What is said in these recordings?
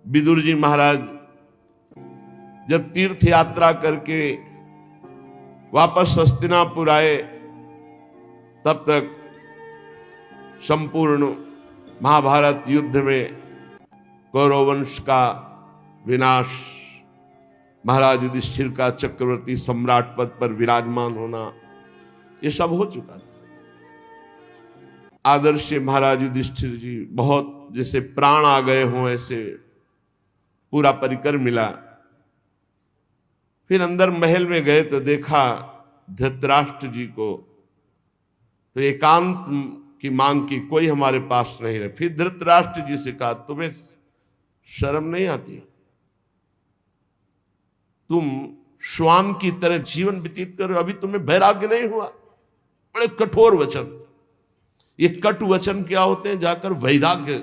विदुर जी महाराज जब तीर्थ यात्रा करके वापस हस्तिनापुर आए, तब तक संपूर्ण महाभारत युद्ध में कौरव वंश का विनाश, महाराज युधिष्ठिर का चक्रवर्ती सम्राट पद पर विराजमान होना, ये सब हो चुका था। आदर्श महाराज युधिष्ठिर जी बहुत जैसे प्राण आ गए हों ऐसे पूरा परिकर मिला। फिर अंदर महल में गए तो देखा धृतराष्ट्र जी को, तो एकांत की मांग की, कोई हमारे पास नहीं रहे। फिर धृतराष्ट्र जी से कहा, तुम्हें शर्म नहीं आती? तुम श्वान की तरह जीवन व्यतीत कर रहे हो, अभी तुम्हें वैराग्य नहीं हुआ? बड़े कठोर वचन। ये कटु वचन क्या होते हैं? जाकर वैराग्य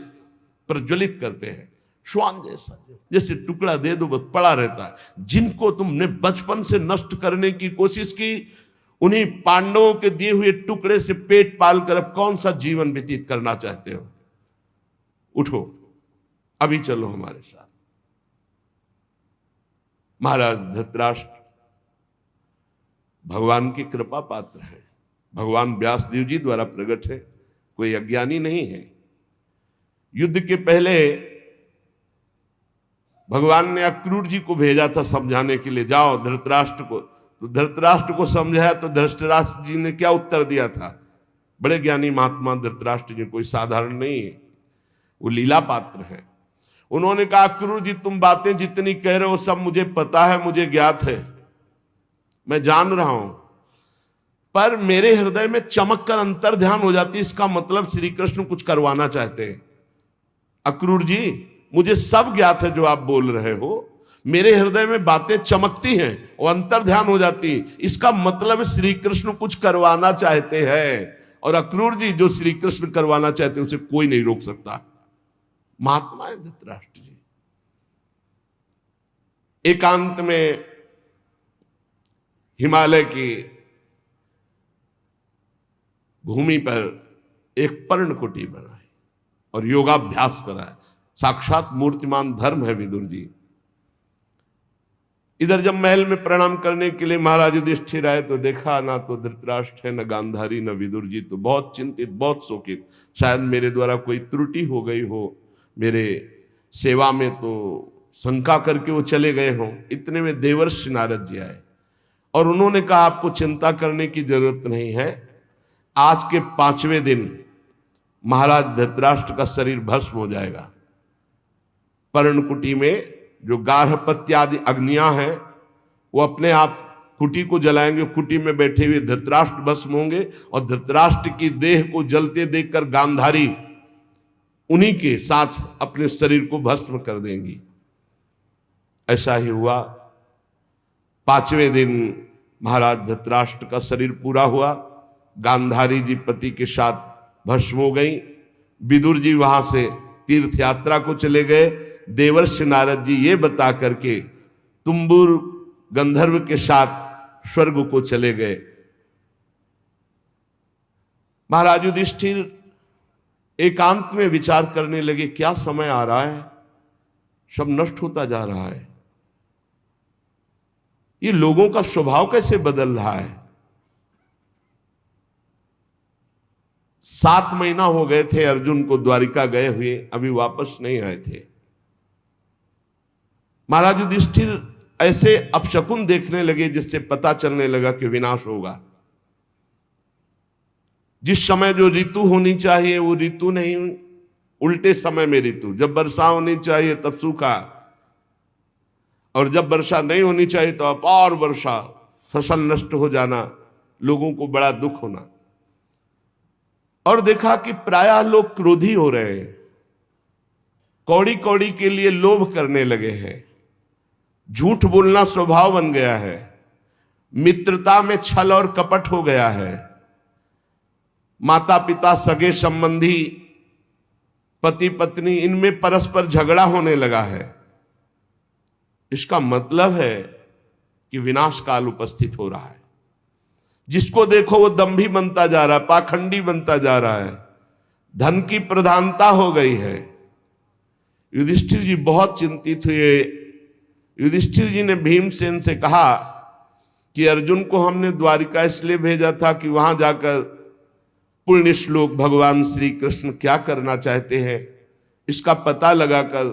प्रज्वलित करते हैं। श्वान जैसा, जैसे टुकड़ा दे दो बस पड़ा रहता है। जिनको तुमने बचपन से नष्ट करने की कोशिश की, उन्हीं पांडवों के दिए हुए टुकड़े से पेट पालकर अब कौन सा जीवन व्यतीत करना चाहते हो? उठो, अभी चलो हमारे साथ। महाराज धृतराष्ट्र भगवान की कृपा पात्र है, भगवान व्यासदेव जी द्वारा प्रकट है, कोई अज्ञानी नहीं है। युद्ध के पहले भगवान ने अक्रूर जी को भेजा था समझाने के लिए, जाओ धृतराष्ट्र को। तो धृतराष्ट्र को समझाया तो धृतराष्ट्र जी ने क्या उत्तर दिया था? बड़े ज्ञानी महात्मा धृतराष्ट्र जी, कोई साधारण नहीं है, वो लीला पात्र है। उन्होंने कहा, अक्रूर जी तुम बातें जितनी कह रहे हो सब मुझे पता है, मुझे ज्ञात है, मैं जान रहा हूं, पर मेरे हृदय में चमक कर अंतर ध्यान हो जाती है, इसका मतलब श्री कृष्ण कुछ करवाना चाहते हैं। अक्रूर जी मुझे सब ज्ञात है जो आप बोल रहे हो, मेरे हृदय में बातें चमकती हैं और अंतर ध्यान हो जाती है, इसका मतलब श्री कृष्ण कुछ करवाना चाहते हैं। और अक्रूर जी जो श्री कृष्ण करवाना चाहते हैं उसे कोई नहीं रोक सकता। महात्मा है धृतराष्ट्र जी। एकांत में हिमालय की भूमि पर एक पर्णकुटी बनाई और योगाभ्यास कराया। साक्षात मूर्तिमान धर्म है विदुर जी। इधर जब महल में प्रणाम करने के लिए महाराज युधिष्ठिर आए तो देखा ना तो धृतराष्ट्र है, न गांधारी, न विदुर जी। तो बहुत चिंतित, बहुत शोकित, शायद मेरे द्वारा कोई त्रुटि हो गई हो मेरे सेवा में, तो शंका करके वो चले गए हों। इतने में देवर्षि नारद जी आए और उन्होंने कहा, आपको चिंता करने की जरूरत नहीं है, आज के 5वें दिन महाराज धृतराष्ट्र का शरीर भस्म हो जाएगा। पर्णकुटी में जो गार्हपत्यादि अग्नियां हैं वो अपने आप कुटी को जलाएंगे, कुटी में बैठे हुए धृतराष्ट्र भस्म होंगे और धृतराष्ट्र की देह को जलते देखकर गांधारी उन्हीं के साथ अपने शरीर को भस्म कर देंगी। ऐसा ही हुआ। 5वें दिन महाराज धृतराष्ट्र का शरीर पूरा हुआ, गांधारी जी पति के साथ भस्म हो गई। विदुर जी वहां से तीर्थ यात्रा को चले गए। देवर्षि नारद जी ये बता करके तुम्बुर गंधर्व के साथ स्वर्ग को चले गए। महाराज युधिष्ठिर एकांत में विचार करने लगे, क्या समय आ रहा है, सब नष्ट होता जा रहा है, ये लोगों का स्वभाव कैसे बदल रहा है। 7 महीना हो गए थे अर्जुन को द्वारिका गए हुए, अभी वापस नहीं आए थे। महाराज युधिष्ठिर ऐसे अपशकुन देखने लगे जिससे पता चलने लगा कि विनाश होगा। जिस समय जो ऋतु होनी चाहिए वो ऋतु नहीं, उल्टे समय में ऋतु। जब वर्षा होनी चाहिए तब सूखा, और जब वर्षा नहीं होनी चाहिए तो अपार वर्षा, फसल नष्ट हो जाना, लोगों को बड़ा दुख होना। और देखा कि प्रायः लोग क्रोधी हो रहे हैं, कौड़ी कौड़ी के लिए लोभ करने लगे हैं, झूठ बोलना स्वभाव बन गया है, मित्रता में छल और कपट हो गया है, माता पिता सगे संबंधी पति पत्नी इनमें परस्पर झगड़ा होने लगा है। इसका मतलब है कि विनाश काल उपस्थित हो रहा है। जिसको देखो वो दंभी बनता जा रहा है, पाखंडी बनता जा रहा है, धन की प्रधानता हो गई है। युधिष्ठिर जी बहुत चिंतित हुए। युधिष्ठिर जी ने भीमसेन से कहा कि अर्जुन को हमने द्वारिका इसलिए भेजा था कि वहां जाकर पुण्य श्लोक भगवान श्री कृष्ण क्या करना चाहते हैं इसका पता लगाकर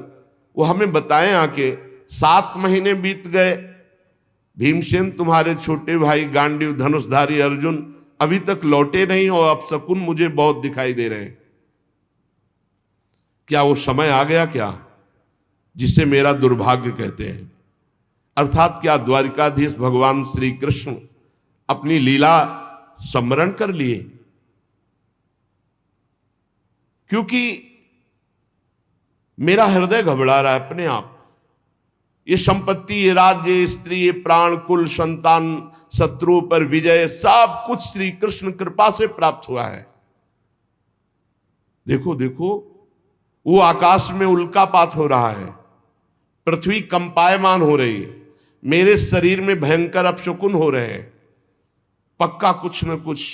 वो हमें बताएं आके। 7 महीने बीत गए, भीमसेन तुम्हारे छोटे भाई गांडीव धनुषधारी अर्जुन अभी तक लौटे नहीं और अपशकुन मुझे बहुत दिखाई दे रहे हैं। क्या वो समय आ गया क्या जिसे मेरा दुर्भाग्य कहते हैं? अर्थात क्या द्वारिकाधीश भगवान श्री कृष्ण अपनी लीला स्मरण कर लिए? क्योंकि मेरा हृदय घबरा रहा है अपने आप। ये संपत्ति, ये राज्य, ये स्त्री, ये प्राण, कुल, संतान, शत्रु पर विजय, सब कुछ श्री कृष्ण कृपा से प्राप्त हुआ है। देखो देखो, वो आकाश में उल्कापात हो रहा है, पृथ्वी कंपायमान हो रही है, मेरे शरीर में भयंकर अपशकुन हो रहे हैं। पक्का कुछ न कुछ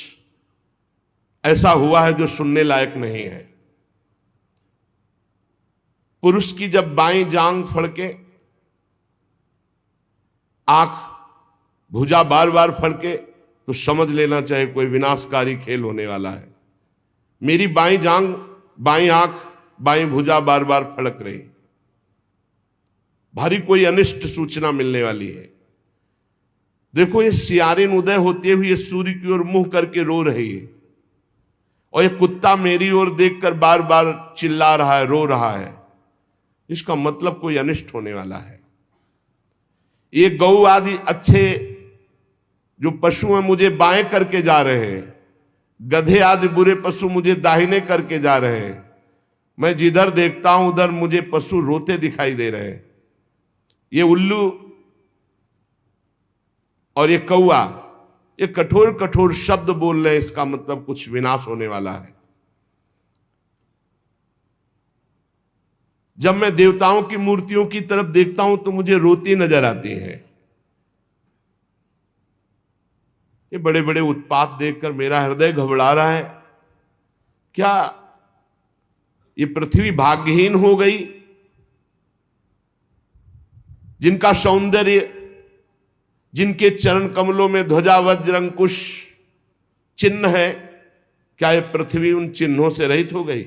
ऐसा हुआ है जो सुनने लायक नहीं है। पुरुष की जब बाईं जांग फड़के, आंख, भुजा बार बार फड़के तो समझ लेना चाहिए कोई विनाशकारी खेल होने वाला है। मेरी बाईं जांग, बाईं आंख, बाईं भुजा बार बार फड़क रही, भारी कोई अनिष्ट सूचना मिलने वाली है। देखो ये सियारिन उदय होते हुए सूर्य की ओर मुंह करके रो रही है और ये कुत्ता मेरी ओर देखकर बार बार चिल्ला रहा है, रो रहा है। इसका मतलब कोई अनिष्ट होने वाला है। ये गौ आदि अच्छे जो पशु हैं मुझे बाएं करके जा रहे हैं, गधे आदि बुरे पशु मुझे दाहिने करके जा रहे हैं। मैं जिधर देखता हूं उधर मुझे पशु रोते दिखाई दे रहे हैं। ये उल्लू और ये कौआ ये कठोर कठोर शब्द बोल रहे हैं, इसका मतलब कुछ विनाश होने वाला है। जब मैं देवताओं की मूर्तियों की तरफ देखता हूं तो मुझे रोती नजर आती है। ये बड़े बड़े उत्पात देखकर मेरा हृदय घबरा रहा है। क्या ये पृथ्वी भाग्यहीन हो गई? जिनका सौंदर्य, जिनके चरण कमलों में ध्वजा वज्र अंकुश चिन्ह है, क्या ये पृथ्वी उन चिन्हों से रहित हो गई?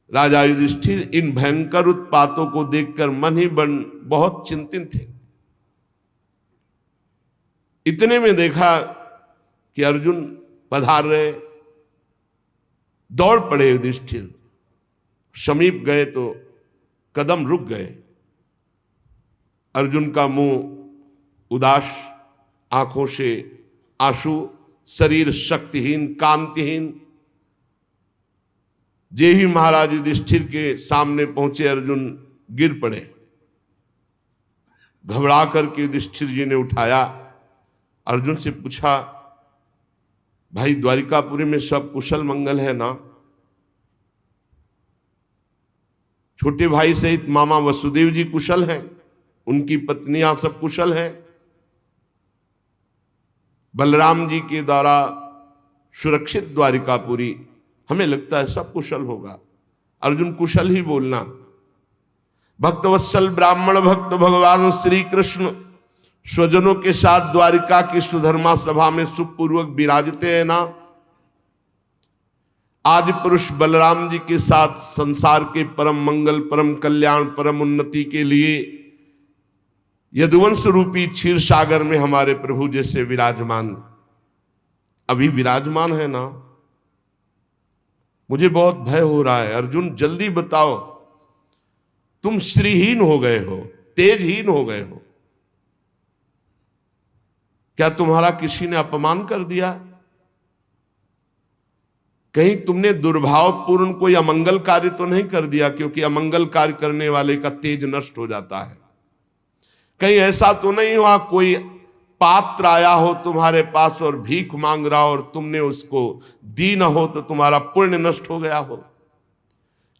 राजा युधिष्ठिर इन भयंकर उत्पातों को देखकर मन ही बहुत चिंतित थे। इतने में देखा कि अर्जुन पधार रहे। दौड़ पड़े युधिष्ठिर, समीप गए तो कदम रुक गए। अर्जुन का मुंह उदास, आंखों से आंसू, शरीर शक्तिहीन, कांतिहीन। जे ही महाराज युधिष्ठिर के सामने पहुंचे अर्जुन गिर पड़े। घबरा करके युधिष्ठिर जी ने उठाया, अर्जुन से पूछा, भाई द्वारिकापुरी में सब कुशल मंगल है ना? छोटे भाई सहित मामा वसुदेव जी कुशल हैं, उनकी पत्नियां सब कुशल हैं, बलराम जी के द्वारा सुरक्षित द्वारिकापुरी, हमें लगता है सब कुशल होगा। अर्जुन कुशल ही बोलना। भक्तवत्सल ब्राह्मण भक्त भगवान श्री कृष्ण स्वजनों के साथ द्वारिका की सुधर्मा सभा में सुखपूर्वक विराजते हैं ना? आदि पुरुष बलराम जी के साथ संसार के परम मंगल, परम कल्याण, परम उन्नति के लिए यदुवंश रूपी क्षीर सागर में हमारे प्रभु जैसे विराजमान, अभी विराजमान है ना? मुझे बहुत भय हो रहा है। अर्जुन जल्दी बताओ, तुम श्रीहीन हो गए हो, तेजहीन हो गए हो। क्या तुम्हारा किसी ने अपमान कर दिया? कहीं तुमने दुर्भावपूर्ण कोई अमंगल कार्य तो नहीं कर दिया? क्योंकि अमंगल कार्य करने वाले का तेज नष्ट हो जाता है। कहीं ऐसा तो नहीं हुआ कोई पात्र आया हो तुम्हारे पास और भीख मांग रहा हो और तुमने उसको दी न हो तो तुम्हारा पुण्य नष्ट हो गया हो?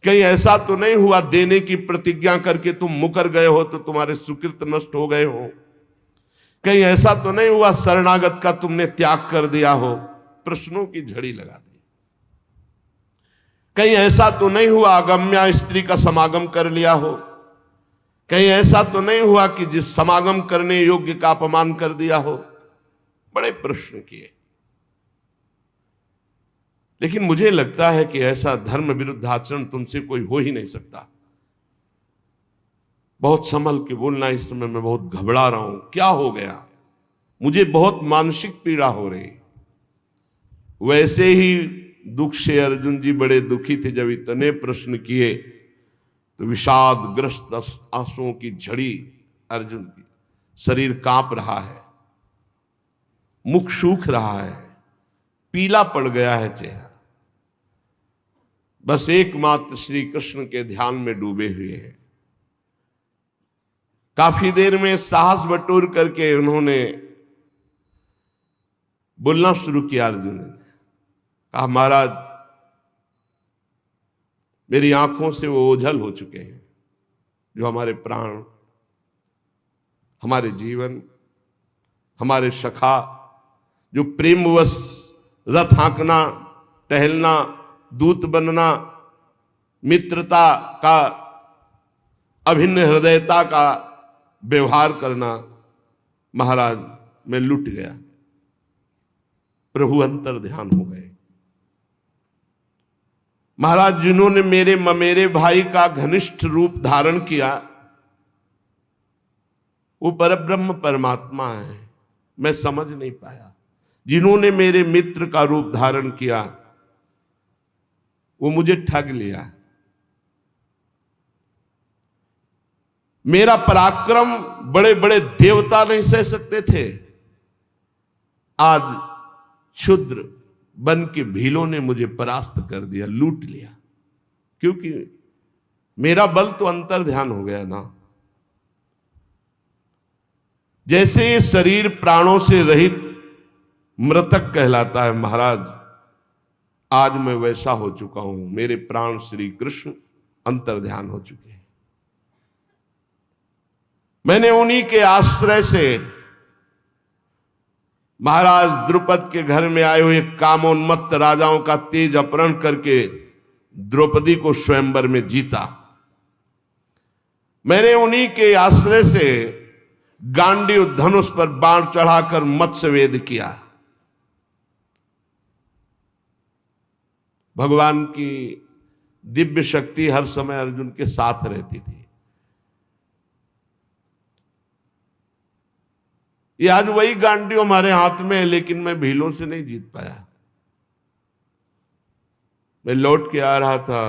कहीं ऐसा तो नहीं हुआ देने की प्रतिज्ञा करके तुम मुकर गए हो तो तुम्हारे सुकृत नष्ट हो गए हो? कहीं ऐसा तो नहीं हुआ शरणागत का तुमने त्याग कर दिया हो? प्रश्नों की झड़ी लगा दी। कहीं ऐसा तो नहीं हुआ अगम्या स्त्री का समागम कर लिया हो, कहीं ऐसा तो नहीं हुआ कि जिस समागम करने योग्य का अपमान कर दिया हो। बड़े प्रश्न किए, लेकिन मुझे लगता है कि ऐसा धर्म विरुद्ध आचरण तुमसे कोई हो ही नहीं सकता। बहुत संभल के बोलना, इस समय मैं बहुत घबरा रहा हूं, क्या हो गया, मुझे बहुत मानसिक पीड़ा हो रही। वैसे ही दुख से अर्जुन जी बड़े दुखी थे। जब इतने प्रश्न किए तो विषादग्रस्त आंसुओं की झड़ी अर्जुन की, शरीर कांप रहा है, मुख सूख रहा है, पीला पड़ गया है चेहरा, बस एकमात्र श्री कृष्ण के ध्यान में डूबे हुए हैं। काफी देर में साहस बटोर करके उन्होंने बोलना शुरू किया। अर्जुन ने कहा, महाराज मेरी आंखों से वो ओझल हो चुके हैं जो हमारे प्राण, हमारे जीवन, हमारे सखा, जो प्रेमवश रथ हाँकना, टहलना, दूत बनना, मित्रता का, अभिन्न हृदयता का व्यवहार करना, महाराज मैं लुट गया। प्रभु अंतर ध्यान हो गए। महाराज जिन्होंने मेरे भाई का घनिष्ठ रूप धारण किया वो परब्रह्म परमात्मा है, मैं समझ नहीं पाया। जिन्होंने मेरे मित्र का रूप धारण किया वो मुझे ठग लिया। मेरा पराक्रम बड़े बड़े देवता नहीं सह सकते थे, आज क्षुद्र बन के भीलों ने मुझे परास्त कर दिया, लूट लिया। क्योंकि मेरा बल तो अंतर ध्यान हो गया ना। जैसे ये शरीर प्राणों से रहित मृतक कहलाता है महाराज, आज मैं वैसा हो चुका हूं। मेरे प्राण श्री कृष्ण अंतर ध्यान हो चुके हैं। मैंने उन्हीं के आश्रय से महाराज द्रुपद के घर में आए हुए कामोन्मत्त राजाओं का तेज अपहरण करके द्रौपदी को स्वयंवर में जीता। मैंने उन्हीं के आश्रय से गांडीव धनुष पर बाण चढ़ाकर मत्स्यवेद किया। भगवान की दिव्य शक्ति हर समय अर्जुन के साथ रहती थी। ये आज वही गांडीव हमारे हाथ में है, लेकिन मैं भीलों से नहीं जीत पाया। मैं लौट के आ रहा था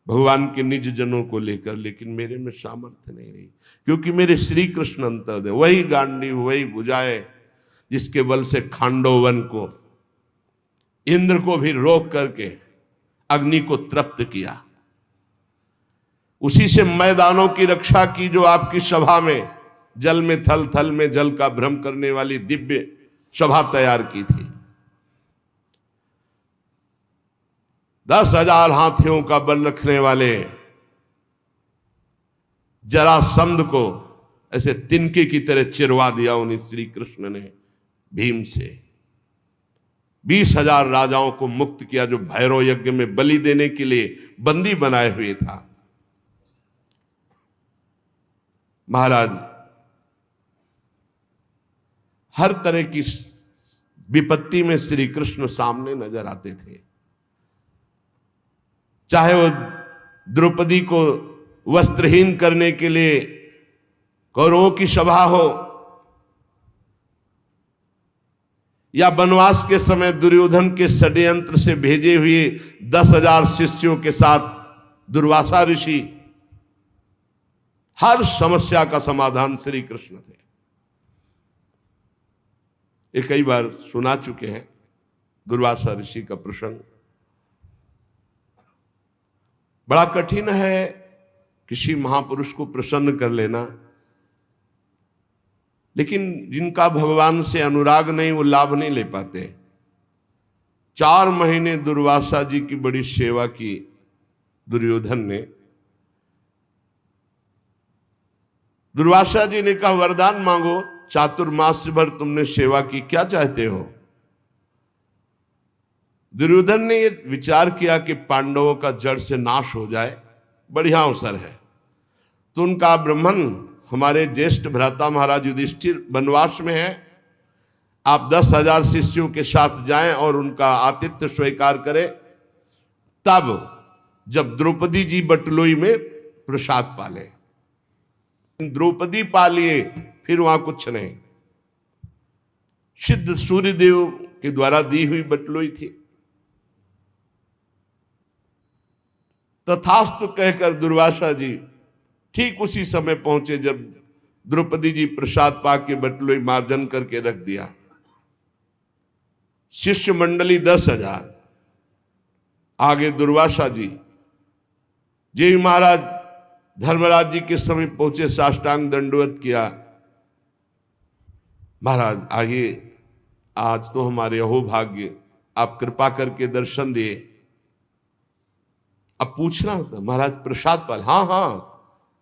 भगवान के निज जनों को लेकर, लेकिन मेरे में सामर्थ्य नहीं रही, क्योंकि मेरे श्री कृष्ण अंतर दे, वही गांडीव, वही भुजाएं जिसके बल से खांडोवन को, इंद्र को भी रोक करके अग्नि को तृप्त किया। उसी से मैदानों की रक्षा की जो आपकी सभा में जल में थल, थल में जल का भ्रम करने वाली दिव्य सभा तैयार की थी। 10,000 हाथियों का बल रखने वाले जरासंध को ऐसे तिनके की तरह चिरवा दिया उन्हीं श्री कृष्ण ने भीम से। 20,000 राजाओं को मुक्त किया जो भैरव यज्ञ में बलि देने के लिए बंदी बनाए हुए था। महाराज हर तरह की विपत्ति में श्री कृष्ण सामने नजर आते थे। चाहे वो द्रौपदी को वस्त्रहीन करने के लिए कौरवों की सभा हो, या वनवास के समय दुर्योधन के षड्यंत्र से भेजे हुए 10,000 शिष्यों के साथ दुर्वासा ऋषि, हर समस्या का समाधान श्री कृष्ण थे। ये कई बार सुना चुके हैं दुर्वासा ऋषि का प्रसंग। बड़ा कठिन है किसी महापुरुष को प्रसन्न कर लेना, लेकिन जिनका भगवान से अनुराग नहीं वो लाभ नहीं ले पाते। 4 महीने दुर्वासा जी की बड़ी सेवा की दुर्योधन ने। दुर्वासा जी ने कहा, वरदान मांगो, चातुर्मास भर तुमने सेवा की, क्या चाहते हो? दुर्योधन ने ये विचार किया कि पांडवों का जड़ से नाश हो जाए, बढ़िया अवसर है। तो उनका ब्राह्मण हमारे ज्येष्ठ भ्राता महाराज युधिष्ठिर वनवास में है, आप 10,000 शिष्यों के साथ जाएं और उनका आतिथ्य स्वीकार करें। तब जब द्रौपदी जी बटलोई में प्रसाद पाले, द्रौपदी पालिए, फिर वहां कुछ नहीं। सिद्ध सूर्यदेव के द्वारा दी हुई बटलोई थी। तथास्तु कहकर दुर्वासा जी ठीक उसी समय पहुंचे जब द्रौपदी जी प्रसाद पाक के बटलोई मार्जन करके रख दिया। शिष्य मंडली 10,000, आगे दुर्वासा जी। जय महाराज धर्मराज जी के समय पहुंचे, साष्टांग दंडवत किया। महाराज आइए, आज तो हमारे अहोभाग्य, आप कृपा करके दर्शन दिए। अब पूछना होता, महाराज प्रसाद पाल? हाँ हाँ,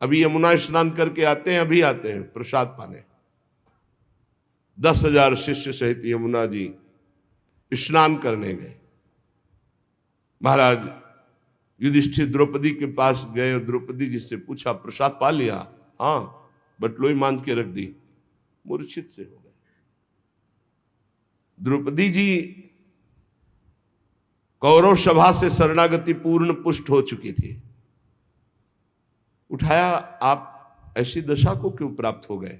अभी यमुना स्नान करके आते हैं, अभी आते हैं प्रसाद पाने। 10,000 शिष्य सहित यमुना जी स्नान करने गए। महाराज युधिष्ठिर द्रौपदी के पास गए और द्रौपदी जी से पूछा, प्रसाद पा लिया? हाँ, बटलोई मान के रख दी। मूर्छित से हो गए। द्रौपदी जी कौरव सभा से शरणागति पूर्ण पुष्ट हो चुकी थी। उठाया, आप ऐसी दशा को क्यों प्राप्त हो गए?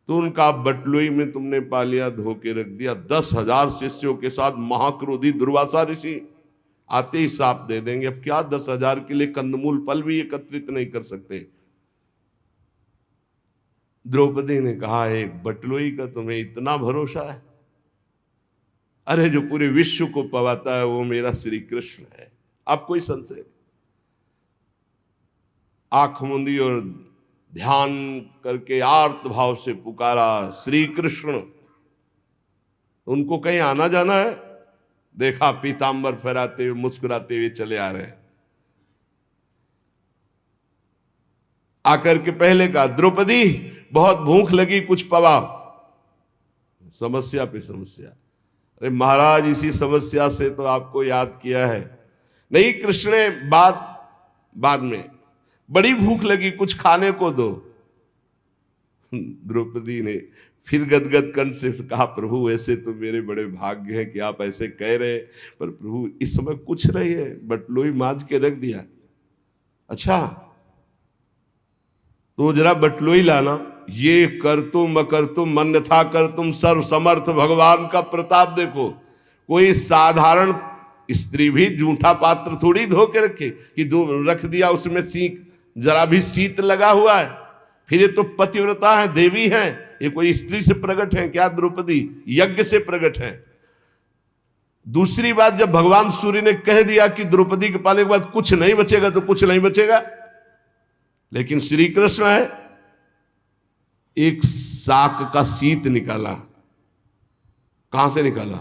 तो उनका बटलोई में तुमने पा लिया, धो के रख दिया। 10,000 शिष्यों के साथ महाक्रोधी दुर्वासा ऋषि आते ही साफ दे देंगे। अब क्या 10,000 के लिए कंदमूल फल भी एकत्रित नहीं कर सकते। द्रौपदी ने कहा, एक बटलोई का तुम्हें इतना भरोसा है? अरे जो पूरे विश्व को पवाता है वो मेरा श्री कृष्ण है, अब कोई संशय नहीं। आंख मूंदी और ध्यान करके आर्त भाव से पुकारा, श्री कृष्ण। उनको कहीं आना जाना है? देखा पीतांबर फहराते हुए मुस्कुराते हुए चले आ रहे हैं। आकर के पहले कहा, द्रौपदी बहुत भूख लगी, कुछ पवा। समस्या पे समस्या। अरे महाराज, इसी समस्या से तो आपको याद किया है। नहीं कृष्ण, बाद में बड़ी भूख लगी, कुछ खाने को दो। द्रौपदी ने फिर गदगद कंठ से कहा, प्रभु ऐसे तो मेरे बड़े भाग्य हैं कि आप ऐसे कह रहे, पर प्रभु इस समय कुछ नहीं है, बटलोई मांझ के रख दिया। अच्छा तो जरा बटलोई लाना। ये कर तुम अकर तुम अन्यथा कर तुम, सर्व समर्थ भगवान का प्रताप देखो। कोई साधारण स्त्री भी जूठा पात्र थोड़ी धो के रखे कि रख दिया, उसमें सीख जरा भी शीत लगा हुआ है। फिर ये तो पतिव्रता है, देवी है, ये कोई स्त्री से प्रकट है क्या? द्रौपदी यज्ञ से प्रकट है। दूसरी बात, जब भगवान सूर्य ने कह दिया कि द्रौपदी के पाने के बाद कुछ नहीं बचेगा, तो कुछ नहीं बचेगा। लेकिन श्री कृष्ण है, एक साक का शीत निकाला। कहां से निकाला?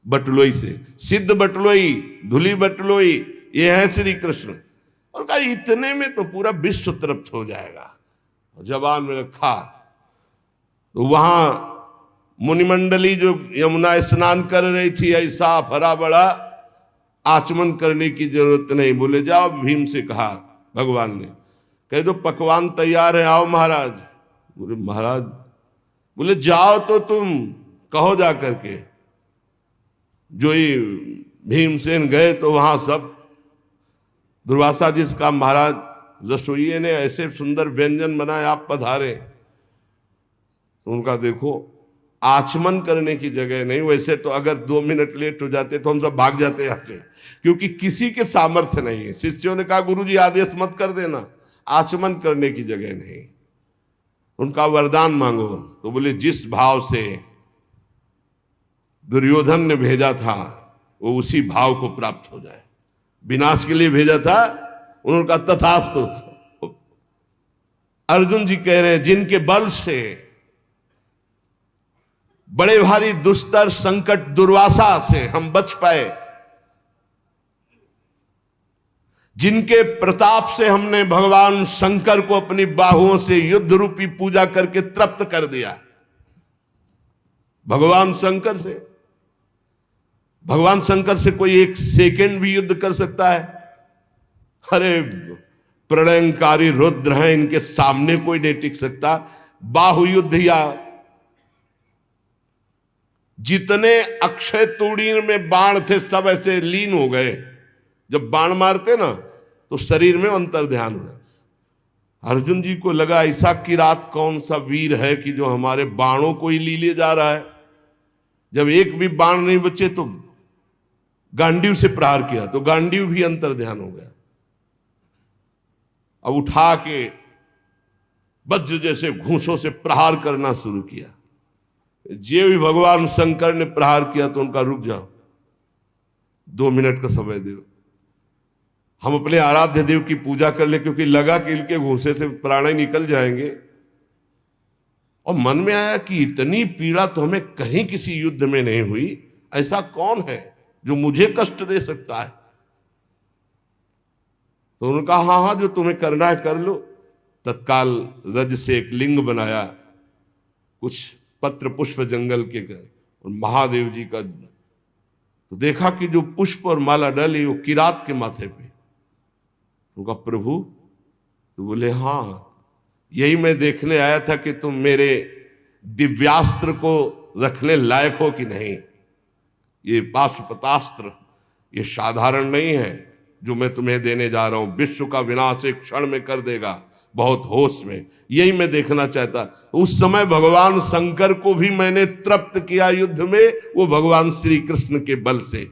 बटलोई से। सिद्ध बटलोई, धुली बटलोई, ये है श्री कृष्ण। और कहा इतने में तो पूरा विश्व तृप्त हो जाएगा। जबान में रखा तो वहां मुनिमंडली जो यमुना स्नान कर रही थी, ऐसा भरा बड़ा आचमन करने की जरूरत नहीं। बोले जाओ, भीम से कहा भगवान ने, कह दो पकवान तैयार है, आओ महाराज। बोले महाराज, बोले जाओ तो तुम कहो जा करके। जो ही भीमसेन गए तो वहां सब दुर्वासा जी का, महाराज रसोइये ने ऐसे सुंदर व्यंजन बनाए, आप पधारे। तो उनका देखो आचमन करने की जगह नहीं। वैसे तो अगर 2 मिनट लेट हो जाते तो हम सब भाग जाते यहां से, क्योंकि किसी के सामर्थ्य नहीं है। शिष्यों ने कहा, गुरुजी आदेश मत कर देना, आचमन करने की जगह नहीं। उनका वरदान मांगो। तो बोले जिस भाव से दुर्योधन ने भेजा था वो उसी भाव को प्राप्त हो जाए। विनाश के लिए भेजा था, उन्होंने कहा तथास्तु। अर्जुन जी कह रहे हैं, जिनके बल से बड़े भारी दुस्तर संकट दुर्वासा से हम बच पाए, जिनके प्रताप से हमने भगवान शंकर को अपनी बाहुओं से युद्ध रूपी पूजा करके तृप्त कर दिया। भगवान शंकर से भगवान शंकर से कोई एक सेकंड भी युद्ध कर सकता है? अरे प्रलयंकारी रुद्र हैं, इनके सामने कोई नहीं टिक सकता। बाहु युद्ध या जितने अक्षय तूणीर में बाण थे सब ऐसे लीन हो गए। जब बाण मारते ना तो शरीर में अंतर ध्यान हो। अर्जुन जी को लगा ऐसा किरात कौन सा वीर है कि जो हमारे बाणों को ही ले जा रहा है। जब एक भी बाण नहीं बचे तो गांडीव से प्रहार किया तो गांडीव भी अंतर ध्यान हो गया। अब उठा के वज्र जैसे घूंसों से प्रहार करना शुरू किया। जे भी भगवान शंकर ने प्रहार किया तो उनका रुक जाओ, 2 मिनट का समय दो, हम अपने आराध्य देव की पूजा कर ले, क्योंकि लगा कि इनके घूंसे से प्राण ही निकल जाएंगे। और मन में आया कि इतनी पीड़ा तो हमें कहीं किसी युद्ध में नहीं हुई, ऐसा कौन है जो मुझे कष्ट दे सकता है। तो उन्होंने कहा हाँ हाँ जो तुम्हें करना है कर लो। तत्काल रज से एक लिंग बनाया, कुछ पत्र पुष्प जंगल के और महादेव जी का। तो देखा कि जो पुष्प और माला डाली वो किरात के माथे पे। उनका प्रभु, तो बोले हाँ यही मैं देखने आया था कि तुम मेरे दिव्यास्त्र को रखने लायक हो कि नहीं। ये पाशुपतास्त्र ये साधारण नहीं है जो मैं तुम्हें देने जा रहा हूं, विश्व का विनाश एक क्षण में कर देगा, बहुत होश में। यही मैं देखना चाहता। उस समय भगवान शंकर को भी मैंने तृप्त किया युद्ध में, वो भगवान श्री कृष्ण के बल से।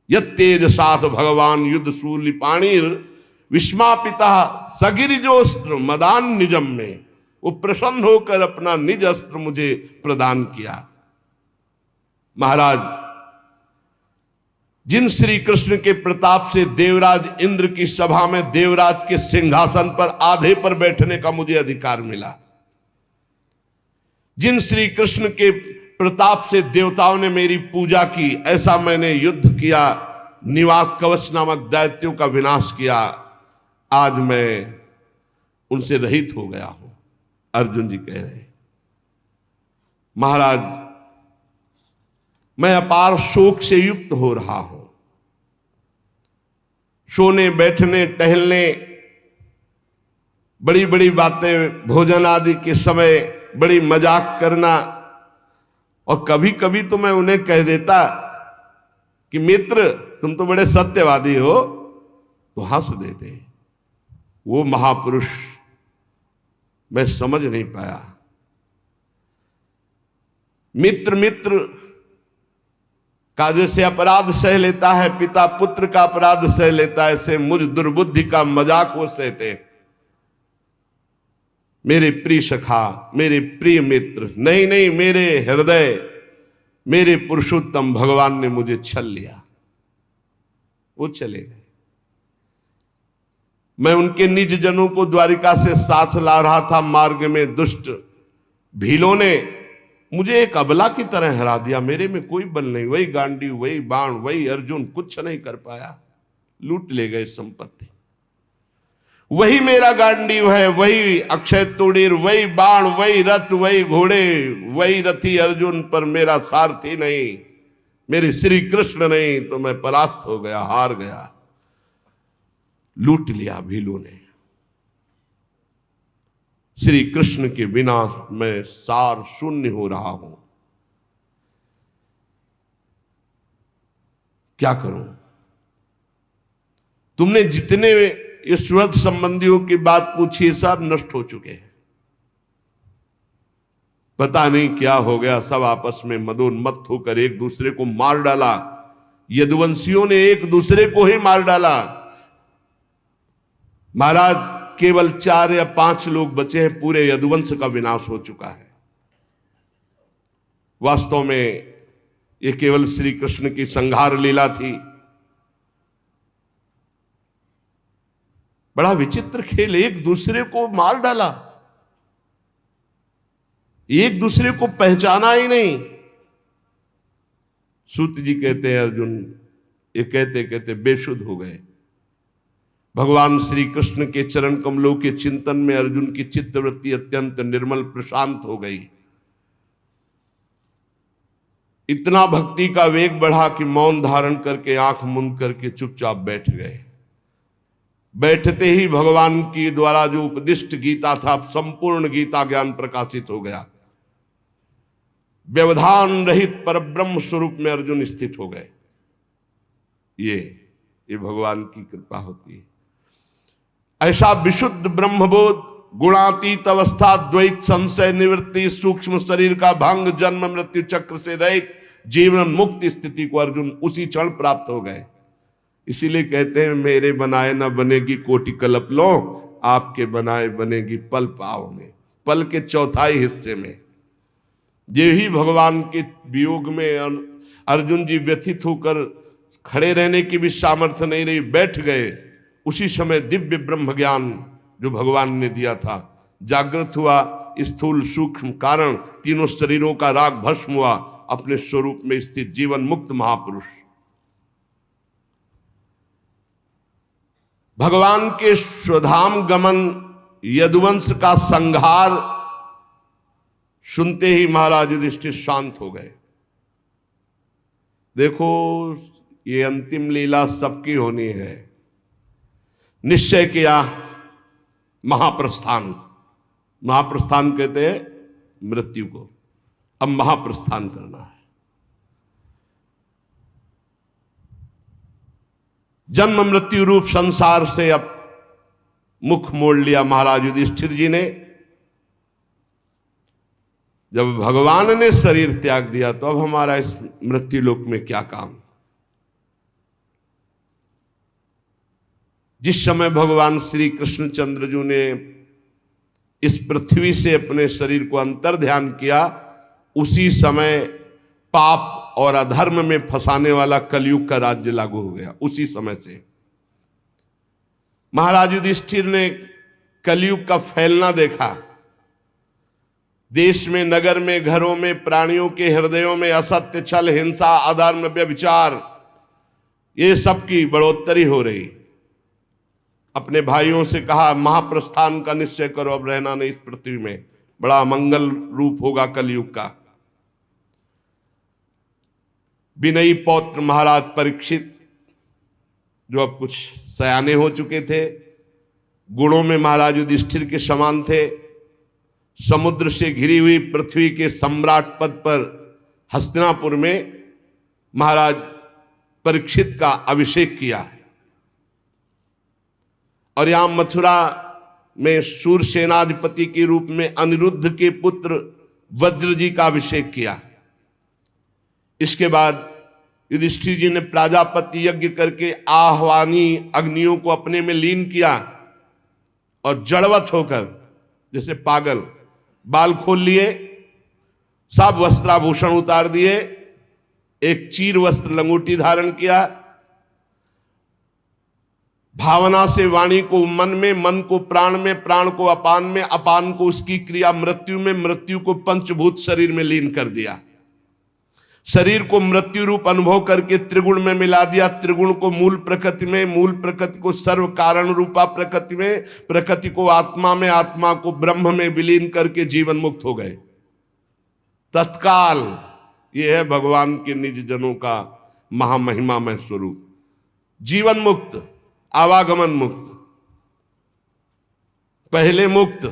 यत्तेज साथ भगवान युद्ध शूल पाणिर विस्मापिता सगिरिजोस्त्र मदान निजम में। वो प्रसन्न होकर अपना निज अस्त्र मुझे प्रदान किया। महाराज, जिन श्री कृष्ण के प्रताप से देवराज इंद्र की सभा में देवराज के सिंहासन पर आधे पर बैठने का मुझे अधिकार मिला, जिन श्री कृष्ण के प्रताप से देवताओं ने मेरी पूजा की, ऐसा मैंने युद्ध किया, निवात कवच नामक दैत्यों का विनाश किया, आज मैं उनसे रहित हो गया हूं। अर्जुन जी कह रहे महाराज मैं अपार शोक से युक्त हो रहा हूं। सोने बैठने टहलने, बड़ी बड़ी बातें, भोजन आदि के समय बड़ी मजाक करना, और कभी कभी तो मैं उन्हें कह देता कि मित्र तुम तो बड़े सत्यवादी हो, तो हंस देते। वो महापुरुष मैं समझ नहीं पाया। मित्र मित्र का जैसे अपराध सह लेता है, पिता पुत्र का अपराध सह लेता है, ऐसे मुझ दुर्बुद्धि का मजाक वो सहते। मेरे प्रिय सखा, मेरे प्रिय मित्र, नहीं नहीं, मेरे हृदय, मेरे पुरुषोत्तम भगवान ने मुझे छल लिया। वो चले गए। मैं उनके निज जनों को द्वारिका से साथ ला रहा था। मार्ग में दुष्ट भीलों ने मुझे एक अबला की तरह हरा दिया। मेरे में कोई बल नहीं, वही गांडी, वही बाण, वही अर्जुन, कुछ नहीं कर पाया। लूट ले गए संपत्ति। वही मेरा गांडीव है, वही अक्षय तूणीर, वही बाण, वही रथ, वही घोड़े, वही रथी अर्जुन, पर मेरा सारथी नहीं, मेरे श्री कृष्ण नहीं, तो मैं परास्त हो गया, हार गया। लूट लिया भीलों ने। श्री कृष्ण के बिना मैं सार शून्य हो रहा हूं। क्या करूं? तुमने जितने ईश्वर संबंधियों की बात पूछी सब नष्ट हो चुके हैं। पता नहीं क्या हो गया, सब आपस में मदोन्मत्त होकर एक दूसरे को मार डाला। यदुवंशियों ने एक दूसरे को ही मार डाला। महाराज केवल 4 या 5 लोग बचे हैं, पूरे यदुवंश का विनाश हो चुका है। वास्तव में यह केवल श्री कृष्ण की संहार लीला थी। बड़ा विचित्र खेल, एक दूसरे को मार डाला, एक दूसरे को पहचाना ही नहीं। सूत जी कहते हैं अर्जुन ये कहते कहते बेसुध हो गए। भगवान श्री कृष्ण के चरण कमलों के चिंतन में अर्जुन की चित्तवृत्ति अत्यंत निर्मल प्रशांत हो गई। इतना भक्ति का वेग बढ़ा कि मौन धारण करके आंख मूंद करके चुपचाप बैठ गए। बैठते ही भगवान की द्वारा जो उपदिष्ट गीता था, संपूर्ण गीता ज्ञान प्रकाशित हो गया। व्यवधान रहित परब्रह्म स्वरूप में अर्जुन स्थित हो गए। ये भगवान की कृपा होती है। ऐसा विशुद्ध ब्रह्मबोध, गुणातीत अवस्था, द्वैत संशय निवृत्ति, सूक्ष्म शरीर का भंग, जन्म मृत्यु चक्र से रहित जीवन मुक्त स्थिति को अर्जुन उसी क्षण प्राप्त हो गए। इसीलिए कहते हैं मेरे बनाए न बनेगी कोटि कल्प लो, आपके बनाए बनेगी पल पाव में। पल के चौथाई हिस्से में ये ही भगवान के वियोग में अर्जुन जी व्यथित होकर खड़े रहने की भी सामर्थ्य नहीं रही, बैठ गए। उसी समय दिव्य ब्रह्म ज्ञान जो भगवान ने दिया था जागृत हुआ। स्थूल सूक्ष्म कारण तीनों शरीरों का राग भस्म हुआ। अपने स्वरूप में स्थित जीवन मुक्त महापुरुष भगवान के स्वधाम गमन यदुवंश का संहार सुनते ही महाराज युधिष्ठिर शांत हो गए। देखो ये अंतिम लीला सबकी होनी है। निश्चय किया महाप्रस्थान। महाप्रस्थान कहते हैं मृत्यु को। अब महाप्रस्थान करना है। जन्म मृत्यु रूप संसार से अब मुख मोड़ लिया महाराज युधिष्ठिर जी ने। जब भगवान ने शरीर त्याग दिया तो अब हमारा इस मृत्यु लोक में क्या काम। जिस समय भगवान श्री कृष्णचंद्र जी ने इस पृथ्वी से अपने शरीर को अंतर ध्यान किया, उसी समय पाप और अधर्म में फंसाने वाला कलयुग का राज्य लागू हो गया। उसी समय से महाराज युधिष्ठिर ने कलयुग का फैलना देखा। देश में, नगर में, घरों में, प्राणियों के हृदयों में असत्य, छल, हिंसा, अधर्म, व्यभिचार, ये सब की बढ़ोतरी हो रही। अपने भाइयों से कहा महाप्रस्थान का निश्चय करो, अब रहना नहीं इस पृथ्वी में। बड़ा मंगल रूप होगा कलयुग का। विनयी पौत्र महाराज परीक्षित, जो अब कुछ सयाने हो चुके थे, गुणों में महाराज युधिष्ठिर के समान थे, समुद्र से घिरी हुई पृथ्वी के सम्राट पद पर हस्तिनापुर में महाराज परीक्षित का अभिषेक किया। और यहां मथुरा में सूर सेनाधिपति के रूप में अनिरुद्ध के पुत्र वज्र जी का अभिषेक किया। इसके बाद युधिष्ठिर जी ने प्राजापति यज्ञ करके आह्वानी अग्नियों को अपने में लीन किया और जड़वत होकर जैसे पागल बाल खोल लिए, सब वस्त्राभूषण उतार दिए, एक चीर वस्त्र लंगोटी धारण किया, भावना से वाणी को मन में, मन को प्राण में, प्राण को अपान में, अपान को उसकी क्रिया मृत्यु में, मृत्यु को पंचभूत शरीर में लीन कर दिया। शरीर को मृत्यु रूप अनुभव करके त्रिगुण में मिला दिया, त्रिगुण को मूल प्रकृति में, मूल प्रकृति को सर्व कारण रूपा प्रकृति में, प्रकृति को आत्मा में, आत्मा को ब्रह्म में विलीन करके जीवन मुक्त हो गए तत्काल। यह है भगवान के निज जनों का महामहिमामय स्वरूप। जीवन मुक्त, आवागमन मुक्त, पहले मुक्त,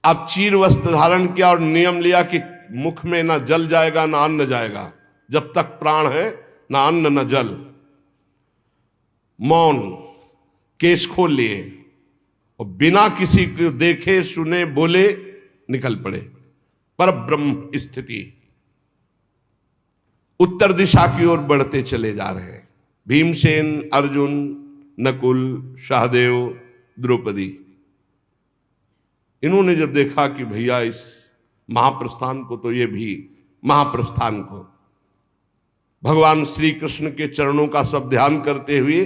अब चीर वस्त्र धारण किया और नियम लिया कि मुख में ना जल जाएगा ना अन्न जाएगा। जब तक प्राण है ना अन्न ना जल। मौन, केश खोल लिए और बिना किसी को देखे सुने बोले निकल पड़े। पर ब्रह्म स्थिति उत्तर दिशा की ओर बढ़ते चले जा रहे हैं। भीमसेन, अर्जुन, नकुल, सहदेव, द्रौपदी, इन्होंने जब देखा कि भैया इस महाप्रस्थान को, तो ये भी महाप्रस्थान को भगवान श्री कृष्ण के चरणों का सब ध्यान करते हुए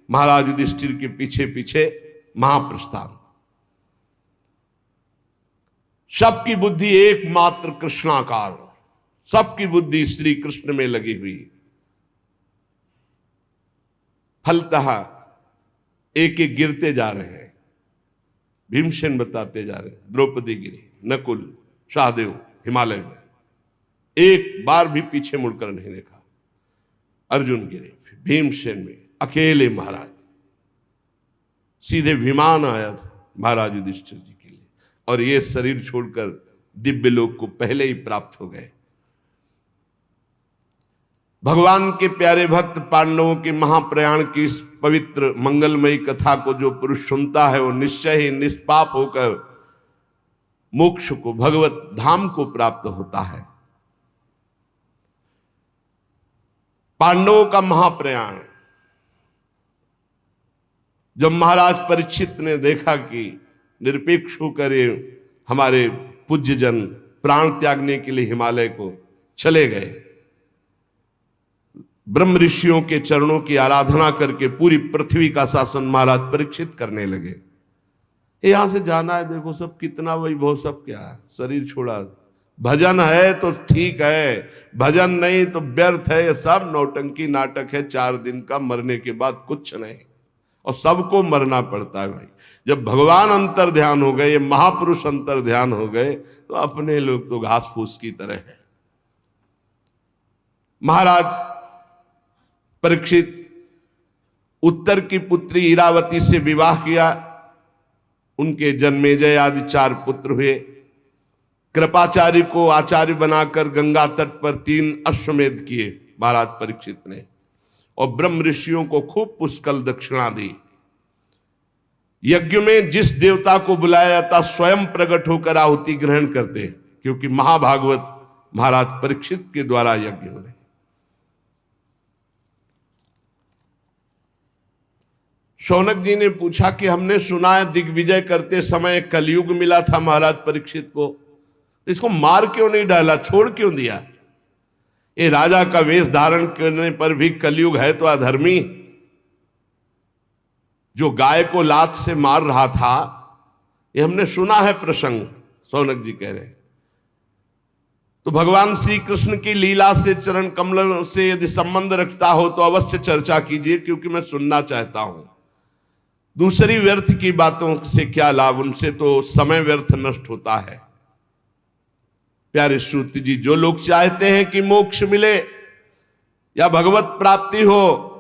महाराज युधिष्ठिर के पीछे पीछे महाप्रस्थान। सबकी बुद्धि एकमात्र कृष्णाकार, सबकी बुद्धि श्री कृष्ण में लगी हुई। फलतः एक एक गिरते जा रहे हैं। भीमसेन बताते जा रहे हैं, द्रौपदी गिरी, नकुल, सहदेव हिमालय में, एक बार भी पीछे मुड़कर नहीं देखा। अर्जुन गिरे, फिर भीमसेन में अकेले महाराज, सीधे विमान आया था महाराज युधिष्ठिर जी के लिए, और ये शरीर छोड़कर दिव्य लोक को पहले ही प्राप्त हो गए। भगवान के प्यारे भक्त पांडवों के महाप्रयाण की इस पवित्र मंगलमयी कथा को जो पुरुष सुनता है वो निश्चय ही निष्पाप होकर मोक्ष को, भगवत धाम को प्राप्त होता है। पांडवों का महाप्रयाण, जब महाराज परीक्षित ने देखा कि निरपेक्ष होकर हमारे पूज्य जन प्राण त्यागने के लिए हिमालय को चले गए, ब्रह्म ऋषियों के चरणों की आराधना करके पूरी पृथ्वी का शासन महाराज परीक्षित करने लगे। यहां से जाना है, देखो सब कितना वैभव, सब क्या है, शरीर छोड़ा, भजन है तो ठीक है, भजन नहीं तो व्यर्थ है, ये सब नौटंकी नाटक है, 4 दिन का, मरने के बाद कुछ नहीं, और सबको मरना पड़ता है भाई। जब भगवान अंतर ध्यान हो गए, ये महापुरुष अंतर ध्यान हो गए, तो अपने लोग तो घास फूस की तरह है। महाराज परीक्षित उत्तर की पुत्री इरावती से विवाह किया, उनके जन्मेजय आदि 4 पुत्र हुए। कृपाचार्य को आचार्य बनाकर गंगा तट पर 3 अश्वमेध किए महाराज परीक्षित ने, और ब्रह्म ऋषियों को खूब पुष्कल दक्षिणा दी। यज्ञ में जिस देवता को बुलाया जाता स्वयं प्रकट होकर आहुति ग्रहण करते, क्योंकि महाभागवत महाराज परीक्षित के द्वारा यज्ञ हो रहे। शौनक जी ने पूछा कि हमने सुना है दिग्विजय करते समय कलयुग मिला था महाराज परीक्षित को, इसको मार क्यों नहीं डाला, छोड़ क्यों दिया? ये राजा का वेश धारण करने पर भी कलयुग है तो अधर्मी, जो गाय को लात से मार रहा था, ये हमने सुना है प्रसंग। शौनक जी कह रहे, तो भगवान श्री कृष्ण की लीला से, चरण कमलों से यदि संबंध रखता हो तो अवश्य चर्चा कीजिए, क्योंकि मैं सुनना चाहता हूं। दूसरी व्यर्थ की बातों से क्या लाभ, उनसे तो समय व्यर्थ नष्ट होता है। प्यारे श्रुति जी, जो लोग चाहते हैं कि मोक्ष मिले या भगवत प्राप्ति हो,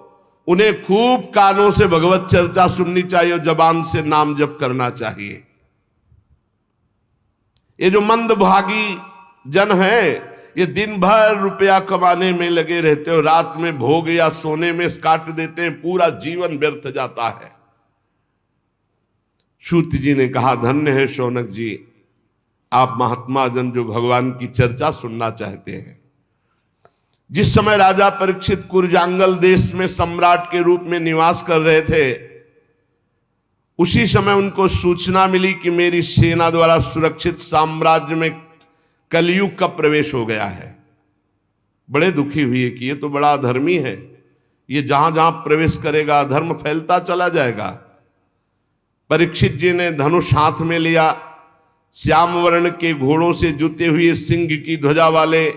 उन्हें खूब कानों से भगवत चर्चा सुननी चाहिए और जबान से नाम जप करना चाहिए। ये जो मंदभागी जन है, ये दिन भर रुपया कमाने में लगे रहते हो, रात में भोग या सोने में काट देते हैं, पूरा जीवन व्यर्थ जाता है। सूत जी ने कहा, धन्य है शौनक जी, आप महात्मा जन जो भगवान की चर्चा सुनना चाहते हैं। जिस समय राजा परीक्षित कुरजांगल देश में सम्राट के रूप में निवास कर रहे थे, उसी समय उनको सूचना मिली कि मेरी सेना द्वारा सुरक्षित साम्राज्य में कलयुग का प्रवेश हो गया है। बड़े दुखी हुए कि ये तो बड़ा अधर्मी है, ये जहां जहां प्रवेश करेगा अधर्म फैलता चला जाएगा। परीक्षित जी ने धनुष हाथ में लिया, श्याम वर्ण के घोड़ों से जुते हुए सिंह की ध्वजा वाले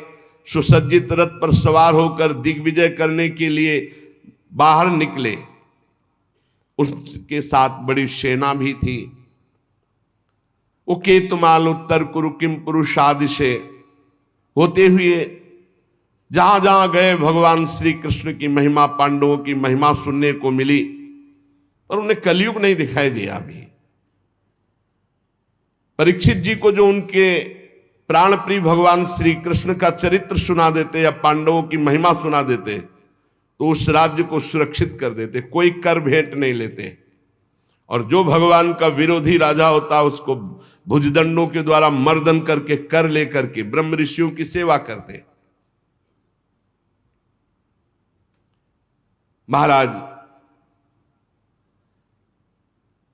सुसज्जित रथ पर सवार होकर दिग्विजय करने के लिए बाहर निकले। उसके साथ बड़ी सेना भी थी। वो केतुमाल उत्तर कुरु किम पुरुषादि से होते हुए जहां जहां गए भगवान श्री कृष्ण की महिमा, पांडवों की महिमा सुनने को मिली, पर उन्हें कलयुग नहीं दिखाई दिया। अभी परीक्षित जी को जो उनके प्राण प्रिय भगवान श्री कृष्ण का चरित्र सुना देते या पांडवों की महिमा सुना देते, तो उस राज्य को सुरक्षित कर देते, कोई कर भेंट नहीं लेते। और जो भगवान का विरोधी राजा होता उसको भुजदंडों के द्वारा मर्दन करके कर लेकर के ब्रह्म ऋषियों की सेवा करते। महाराज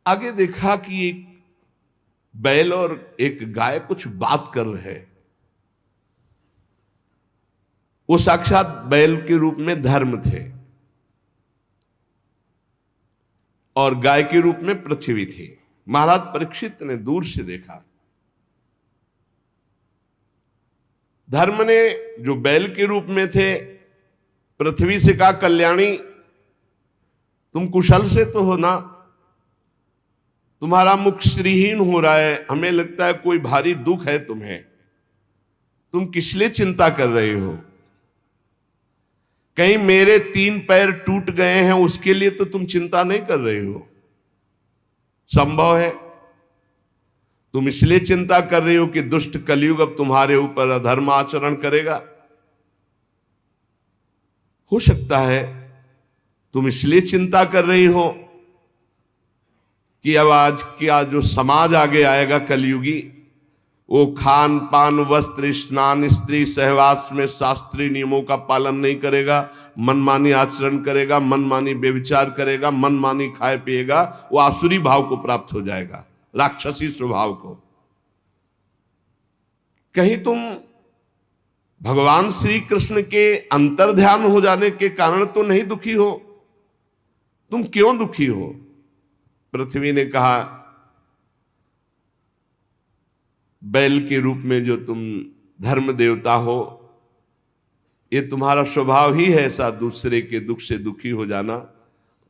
आगे देखा कि एक बैल और एक गाय कुछ बात कर रहे हैं। वो साक्षात बैल के रूप में धर्म थे और गाय के रूप में पृथ्वी थी। महाराज परीक्षित ने दूर से देखा, धर्म ने जो बैल के रूप में थे पृथ्वी से कहा, कल्याणी तुम कुशल से तो हो ना, तुम्हारा मुख श्रीहीन हो रहा है, हमें लगता है कोई भारी दुख है तुम्हें। तुम किस लिए चिंता कर रहे हो? कहीं मेरे 3 पैर टूट गए हैं उसके लिए तो तुम चिंता नहीं कर रहे हो? संभव है तुम इसलिए चिंता कर रही हो कि दुष्ट कलयुग अब तुम्हारे ऊपर अधर्म आचरण करेगा। हो सकता है तुम इसलिए चिंता कर रही हो कि अब आज क्या जो समाज आगे आएगा कलयुगी, वो खान पान वस्त्र स्नान स्त्री सहवास में शास्त्रीय नियमों का पालन नहीं करेगा, मनमानी आचरण करेगा, मनमानी व्यभिचार करेगा, मनमानी खाए पिएगा, वो आसुरी भाव को प्राप्त हो जाएगा, राक्षसी स्वभाव को। कहीं तुम भगवान श्री कृष्ण के अंतर्ध्यान हो जाने के कारण तो नहीं दुखी हो? तुम क्यों दुखी हो? पृथ्वी ने कहा, बैल के रूप में जो तुम धर्म देवता हो, ये तुम्हारा स्वभाव ही है ऐसा, दूसरे के दुख से दुखी हो जाना।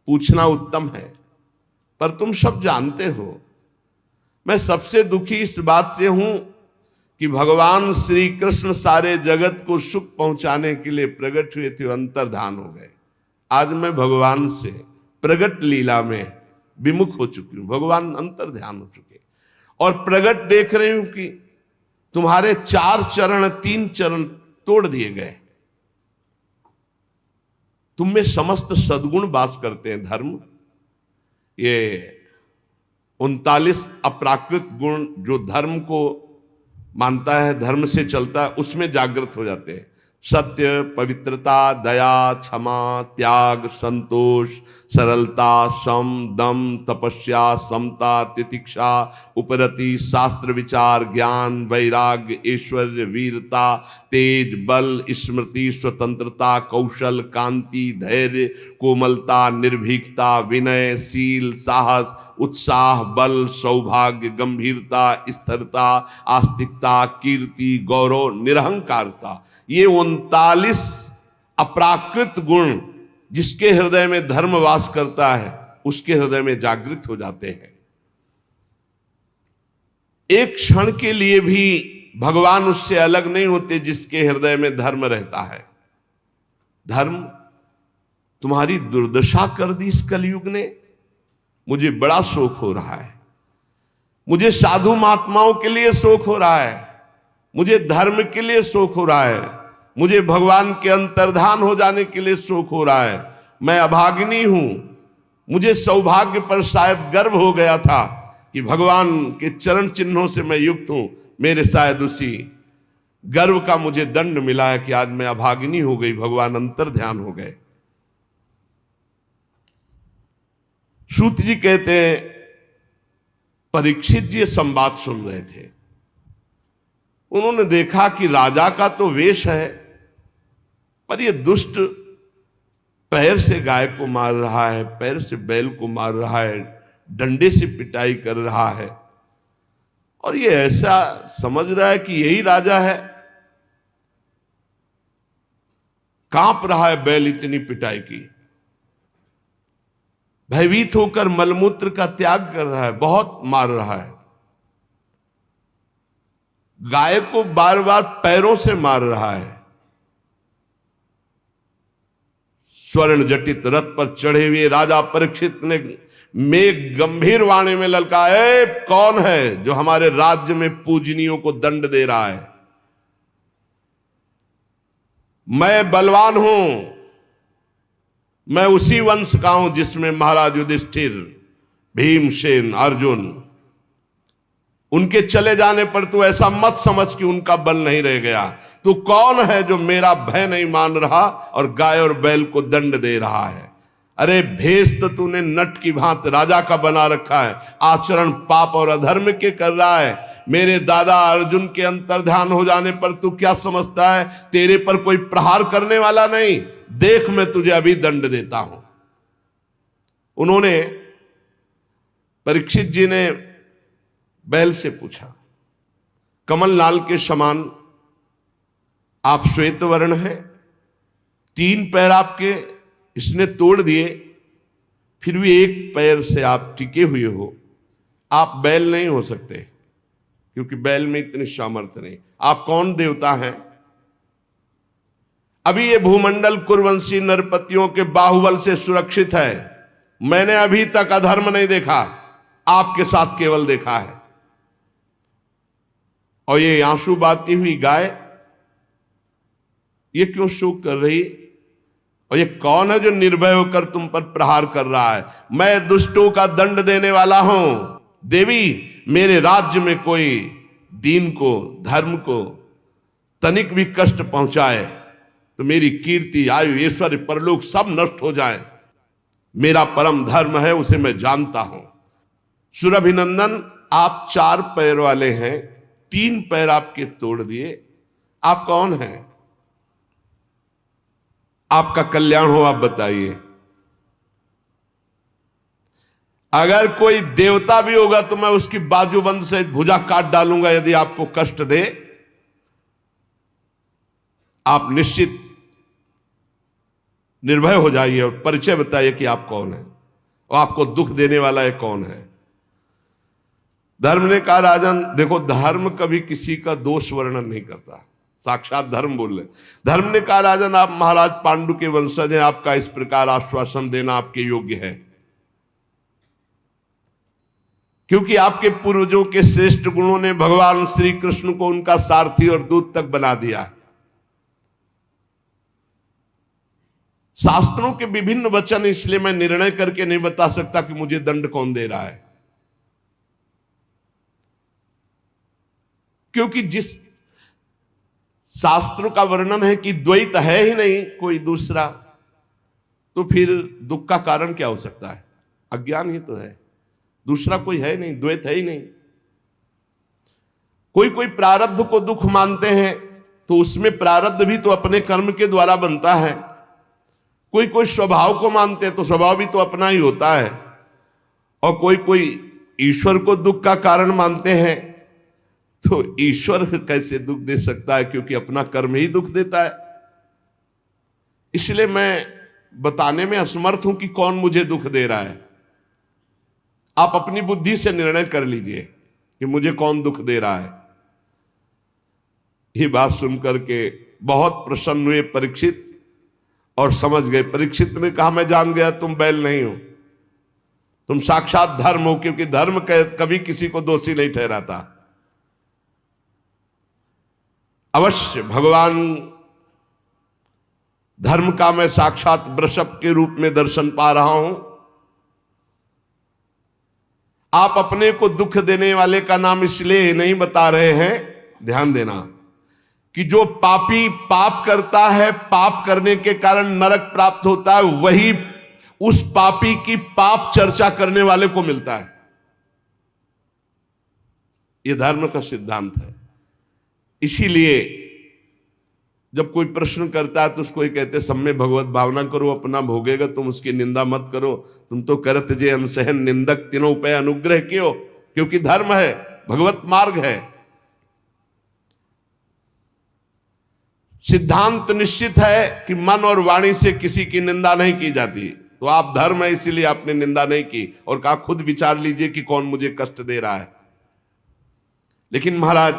पूछना उत्तम है, पर तुम सब जानते हो मैं सबसे दुखी इस बात से हूं कि भगवान श्री कृष्ण सारे जगत को सुख पहुंचाने के लिए प्रकट हुए थे, अंतर्धान हो गए। आज मैं भगवान से प्रगट लीला में विमुख हो चुकी हूं, भगवान अंतर्ध्यान हो चुके और प्रगट देख रही हूं कि तुम्हारे 4 चरण 3 चरण तोड़ दिए गए। तुम में समस्त सद्गुण वास करते हैं। धर्म ये 39 अप्राकृत गुण जो धर्म को मानता है, धर्म से चलता है, उसमें जागृत हो जाते हैं। सत्य, पवित्रता, दया, क्षमा, त्याग, संतोष, सरलता, सम, दम, तपस्या, समता, तितिक्षा, उपरति, शास्त्र विचार, ज्ञान, वैराग्य, ऐश्वर्य, वीरता, तेज, बल, स्मृति, स्वतंत्रता, कौशल, कांति, धैर्य, कोमलता, निर्भीकता, विनय, शील, साहस, उत्साह, बल, सौभाग्य, गंभीरता, स्थिरता, आस्तिकता, कीर्ति, गौरव, निरहंकारता, ये 39 अप्राकृत गुण जिसके हृदय में धर्म वास करता है उसके हृदय में जागृत हो जाते हैं। एक क्षण के लिए भी भगवान उससे अलग नहीं होते जिसके हृदय में धर्म रहता है। धर्म तुम्हारी दुर्दशा कर दी इस कलयुग ने। मुझे बड़ा शोक हो रहा है, मुझे साधु महात्माओं के लिए शोक हो रहा है, मुझे धर्म के लिए शोक हो रहा है, मुझे भगवान के अंतर्धान हो जाने के लिए शोक हो रहा है। मैं अभागिनी हूं। मुझे सौभाग्य पर शायद गर्व हो गया था कि भगवान के चरण चिन्हों से मैं युक्त हूं। मेरे शायद उसी गर्व का मुझे दंड मिला है कि आज मैं अभागिनी हो गई, भगवान अंतर्ध्यान हो गए। सूत जी कहते हैं, परीक्षित जी संवाद सुन रहे थे। उन्होंने देखा कि राजा का तो वेश है, पर ये दुष्ट पैर से गाय को मार रहा है, पैर से बैल को मार रहा है, डंडे से पिटाई कर रहा है, और ये ऐसा समझ रहा है कि यही राजा है। कांप रहा है बैल इतनी पिटाई की, भयभीत होकर मलमूत्र का त्याग कर रहा है, बहुत मार रहा है। गाय को बार बार पैरों से मार रहा है। स्वर्ण जटित रथ पर चढ़े हुए राजा परीक्षित ने मेघ गंभीर वाणी में ललकाया, कौन है जो हमारे राज्य में पूजनियों को दंड दे रहा है? मैं बलवान हूं, मैं उसी वंश का हूं जिसमें महाराज युधिष्ठिर, भीमसेन, अर्जुन, उनके चले जाने पर तू ऐसा मत समझ कि उनका बल नहीं रह गया। तू कौन है जो मेरा भय नहीं मान रहा और गाय और बैल को दंड दे रहा है? अरे भेष तो तूने नट की भांति राजा का बना रखा है, आचरण पाप और अधर्म के कर रहा है। मेरे दादा अर्जुन के अंतर्ध्यान हो जाने पर तू क्या समझता है तेरे पर कोई प्रहार करने वाला नहीं? देख मैं तुझे अभी दंड देता हूं। उन्होंने, परीक्षित जी ने बैल से पूछा, कमल लाल के समान आप श्वेत वर्ण हैं, 3 पैर आपके इसने तोड़ दिए, फिर भी एक पैर से आप टिके हुए हो, आप बैल नहीं हो सकते। क्योंकि बैल में इतनी सामर्थ्य नहीं। आप कौन देवता हैं? अभी ये भूमंडल कुरवंशी नरपतियों के बाहुबल से सुरक्षित है। मैंने अभी तक अधर्म नहीं देखा, आपके साथ केवल देखा है। और ये आंसू बहाती हुई गाय ये क्यों शोक कर रही? और ये कौन है जो निर्भय होकर तुम पर प्रहार कर रहा है? मैं दुष्टों का दंड देने वाला हूं। देवी, मेरे राज्य में कोई दीन को, धर्म को तनिक भी कष्ट पहुंचाए तो मेरी कीर्ति, आयु, ऐश्वर्य, परलोक सब नष्ट हो जाए। मेरा परम धर्म है, उसे मैं जानता हूं। सुरभिनंदन, आप 4 पैर वाले हैं, 3 पैर आपके तोड़ दिए। आप कौन हैं? आपका कल्याण हो, आप बताइए। अगर कोई देवता भी होगा तो मैं उसकी बाजूबंद से भुजा काट डालूंगा यदि आपको कष्ट दे। आप निश्चित निर्भय हो जाइए और परिचय बताइए कि आप कौन है और आपको दुख देने वाला है कौन है। धर्म ने कहा, राजन देखो, धर्म कभी किसी का दोष वर्णन नहीं करता, साक्षात धर्म बोल रहे। धर्म ने कहा, राजन आप महाराज पांडु के वंशज हैं, आपका इस प्रकार आश्वासन देना आपके योग्य है, क्योंकि आपके पूर्वजों के श्रेष्ठ गुणों ने भगवान श्री कृष्ण को उनका सारथी और दूत तक बना दिया। शास्त्रों के विभिन्न वचन, इसलिए मैं निर्णय करके नहीं बता सकता कि मुझे दंड कौन दे रहा है, क्योंकि जिस शास्त्रों का वर्णन है कि द्वैत है ही नहीं कोई दूसरा, तो फिर दुख का कारण क्या हो सकता है? अज्ञान ही तो है, दूसरा कोई है नहीं, द्वैत है ही नहीं। कोई कोई प्रारब्ध को दुख मानते हैं तो उसमें प्रारब्ध भी तो अपने कर्म के द्वारा बनता है। कोई कोई स्वभाव को मानते हैं तो स्वभाव भी तो अपना ही होता है। और कोई कोई ईश्वर को दुख का कारण मानते हैं, तो ईश्वर कैसे दुख दे सकता है, क्योंकि अपना कर्म ही दुख देता है। इसलिए मैं बताने में असमर्थ हूं कि कौन मुझे दुख दे रहा है। आप अपनी बुद्धि से निर्णय कर लीजिए कि मुझे कौन दुख दे रहा है। ये बात सुनकर के बहुत प्रसन्न हुए परीक्षित और समझ गए। परीक्षित ने कहा, मैं जान गया तुम बैल नहीं हो, तुम साक्षात धर्म हो, क्योंकि धर्म कभी किसी को दोषी नहीं ठहराता। अवश्य भगवान धर्म का मैं साक्षात वृषभ के रूप में दर्शन पा रहा हूं। आप अपने को दुख देने वाले का नाम इसलिए नहीं बता रहे हैं, ध्यान देना, कि जो पापी पाप करता है, पाप करने के कारण नरक प्राप्त होता है, वही उस पापी की पाप चर्चा करने वाले को मिलता है। यह धर्म का सिद्धांत है। इसीलिए जब कोई प्रश्न करता है तो उसको ही कहते, सब में भगवत भावना करो, अपना भोगेगा, तुम उसकी निंदा मत करो। तुम तो करत जे अनसहन निंदक तीनों पे अनुग्रह कियो, क्योंकि धर्म है, भगवत मार्ग है। सिद्धांत निश्चित है कि मन और वाणी से किसी की निंदा नहीं की जाती। तो आप धर्म है इसीलिए आपने निंदा नहीं की और कहा खुद विचार लीजिए कि कौन मुझे कष्ट दे रहा है। लेकिन महाराज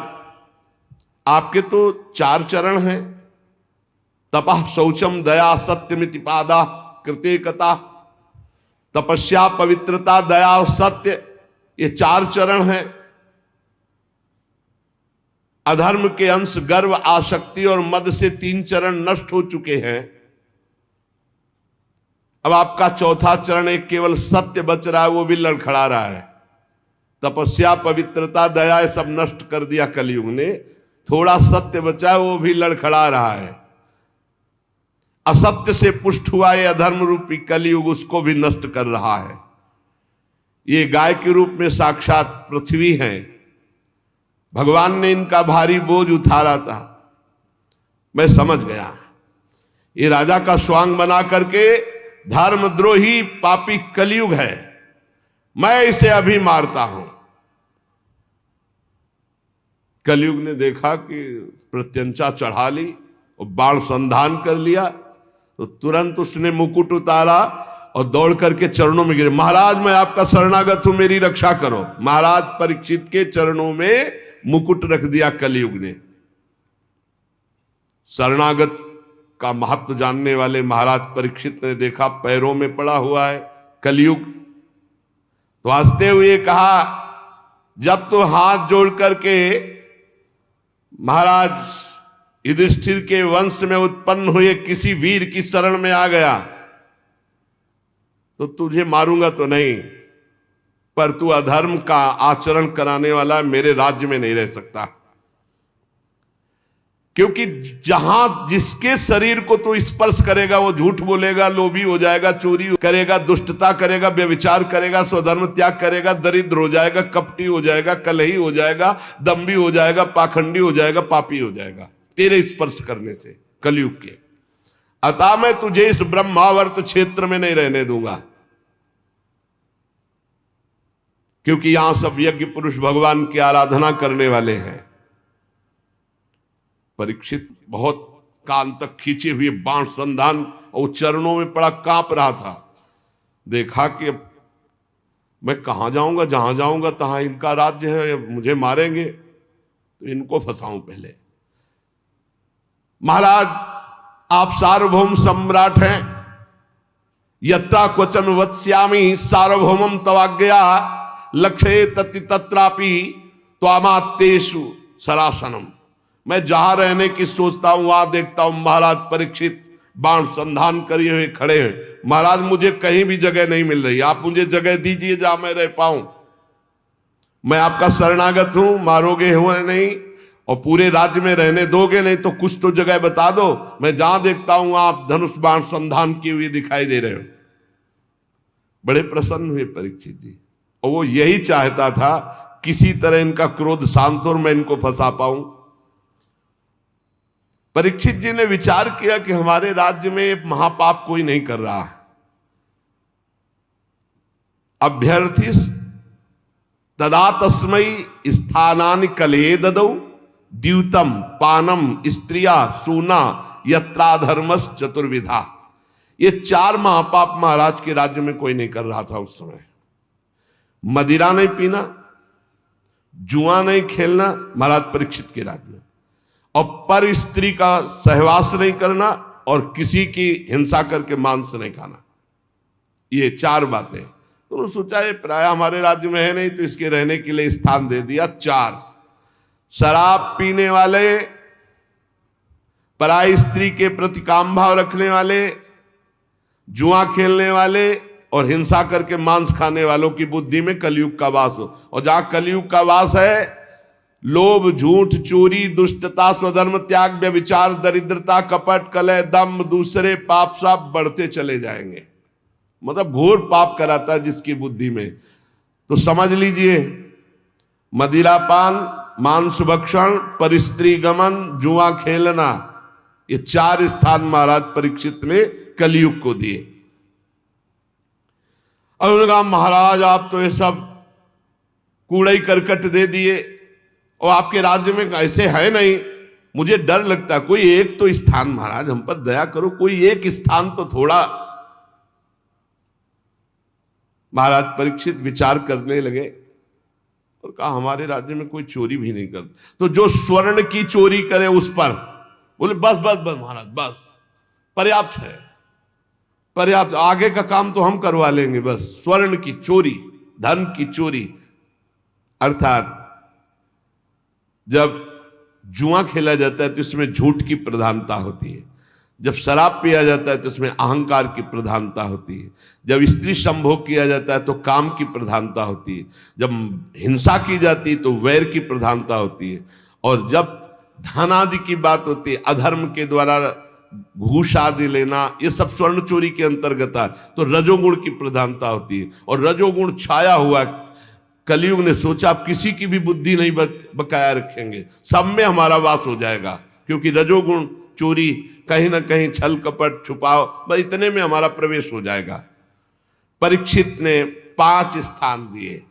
आपके तो 4 चरण हैं, तपः शौचम दया सत्यमिति पादा कृत्यकता, तपस्या पवित्रता दया और सत्य, ये 4 चरण हैं। अधर्म के अंश गर्व आसक्ति और मद से 3 चरण नष्ट हो चुके हैं। अब आपका 4था चरण एक केवल सत्य बच रहा है, वो भी लड़खड़ा रहा है। तपस्या पवित्रता दया ये सब नष्ट कर दिया कलयुग ने, थोड़ा सत्य बचा है, वो भी लड़खड़ा रहा है। असत्य से पुष्ट हुआ ये अधर्म रूपी कलयुग उसको भी नष्ट कर रहा है। ये गाय के रूप में साक्षात पृथ्वी है। भगवान ने इनका भारी बोझ उठाया था, मैं समझ गया। ये राजा का स्वांग बना करके धर्मद्रोही पापी कलयुग है, मैं इसे अभी मारता हूं। कलयुग ने देखा कि प्रत्यंचा चढ़ा ली और बाण संधान कर लिया, तो तुरंत उसने मुकुट उतारा और दौड़ करके चरणों में गिरे। महाराज मैं आपका शरणागत हूं, मेरी रक्षा करो। महाराज परीक्षित के चरणों में मुकुट रख दिया कलयुग ने। शरणागत का महत्व जानने वाले महाराज परीक्षित ने देखा पैरों में पड़ा हुआ है कलयुग, तो हंसते हुए कहा, जब तो हाथ जोड़ करके महाराज युधिष्ठिर के वंश में उत्पन्न हुए किसी वीर की शरण में आ गया तो तुझे मारूंगा तो नहीं, पर तू अधर्म का आचरण कराने वाला मेरे राज्य में नहीं रह सकता। क्योंकि जहां जिसके शरीर को तू स्पर्श करेगा वो झूठ बोलेगा, लोभी हो जाएगा, चोरी करेगा, दुष्टता करेगा, व्यभिचार करेगा, स्वधर्म त्याग करेगा, दरिद्र हो जाएगा, कपटी हो जाएगा, कलही हो जाएगा, दम्भी हो जाएगा, पाखंडी हो जाएगा, पापी हो जाएगा तेरे स्पर्श करने से कलयुग के। अतः मैं तुझे इस ब्रह्मावर्त क्षेत्र में नहीं रहने दूंगा, क्योंकि यहां सब यज्ञ पुरुष भगवान की आराधना करने वाले हैं। परीक्षित बहुत कान तक खींचे हुए बाण संधान और चरणों में पड़ा कांप रहा था। देखा कि मैं कहां जाऊंगा, जहां जाऊंगा तहां इनका राज्य है, मुझे मारेंगे, तो इनको फंसाऊं पहले। महाराज आप सार्वभौम सम्राट हैं, यत्रा क्वचन वत्स्यामि सार्वभौमम तवाज्ञया लक्ष्ये तत्ति तत्रापि त्वामात्तेषु सरासनम। मैं जहां रहने की सोचता हूं वहां देखता हूं महाराज परीक्षित बाण संधान करे हुए खड़े हैं। महाराज मुझे कहीं भी जगह नहीं मिल रही, आप मुझे जगह दीजिए जहां मैं रह पाऊं। मैं आपका शरणागत हूं, मारोगे हुए नहीं और पूरे राज्य में रहने दोगे नहीं तो कुछ तो जगह बता दो। मैं जहां देखता हूं आप धनुष बाण संधान किए हुए दिखाई दे रहे हो। बड़े प्रसन्न हुए परीक्षित जी, और वो यही चाहता था किसी तरह इनका क्रोध शांत हो और मैं इनको फंसा पाऊं। परीक्षित जी ने विचार किया कि हमारे राज्य में महापाप कोई नहीं कर रहा। अभ्यर्थी तदा तस्मै स्थानानि कलहे ददौ द्यूतम पानम स्त्रिया सूना यत्राधर्मस चतुर्विधा। ये 4 महापाप महाराज के राज्य में कोई नहीं कर रहा था उस समय। मदिरा नहीं पीना, जुआ नहीं खेलना महाराज परीक्षित के राज्य में, और पर स्त्री का सहवास नहीं करना और किसी की हिंसा करके मांस नहीं खाना। ये 4 बातें। तो उन्होंने सोचा ये प्राय हमारे राज्य में है नहीं तो इसके रहने के लिए स्थान दे दिया 4। शराब पीने वाले, पराई स्त्री के प्रति काम भाव रखने वाले, जुआ खेलने वाले और हिंसा करके मांस खाने वालों की बुद्धि में कलयुग का वास हो। और जहां कलयुग का वास है लोभ, झूठ, चोरी, दुष्टता, स्वधर्म त्याग, व्यभिचार, दरिद्रता, कपट, कलह, दम्भ, दूसरे पाप सब बढ़ते चले जाएंगे। मतलब घोर पाप कराता है जिसकी बुद्धि में। तो समझ लीजिए, मदिरापान, मांस भक्षण, परिस्त्री गमन, जुआ खेलना, ये 4 स्थान महाराज परीक्षित ने कलयुग को दिए। और उन्होंने कहा महाराज आप तो ये सब कूड़ा ही करकट दे दिए और आपके राज्य में ऐसे है नहीं, मुझे डर लगता। कोई एक तो स्थान महाराज हम पर दया करो, कोई एक स्थान तो थोड़ा। महाराज परीक्षित विचार करने लगे और कहा हमारे राज्य में कोई चोरी भी नहीं करता, तो जो स्वर्ण की चोरी करे उस पर। बोले बस बस बस महाराज बस, पर्याप्त है, पर्याप्त, आगे का काम तो हम करवा लेंगे, बस स्वर्ण की चोरी, धन की चोरी। अर्थात जब जुआ खेला जाता है तो इसमें झूठ की प्रधानता होती है, जब शराब पिया जाता है तो इसमें अहंकार की प्रधानता होती है, जब स्त्री संभोग किया जाता है तो काम की प्रधानता होती है, जब हिंसा की जाती है तो वैर की प्रधानता होती है, और जब धन आदि की बात होती है, अधर्म के द्वारा घूस आदि लेना, ये सब स्वर्ण चोरी के अंतर्गत है, तो रजोगुण की प्रधानता होती है। और रजोगुण छाया हुआ कलयुग ने सोचा आप किसी की भी बुद्धि नहीं बकाया रखेंगे, सब में हमारा वास हो जाएगा, क्योंकि रजोगुण चोरी कहीं ना कहीं छल कपट छुपाव, बस इतने में हमारा प्रवेश हो जाएगा। परीक्षित ने 5 स्थान दिए,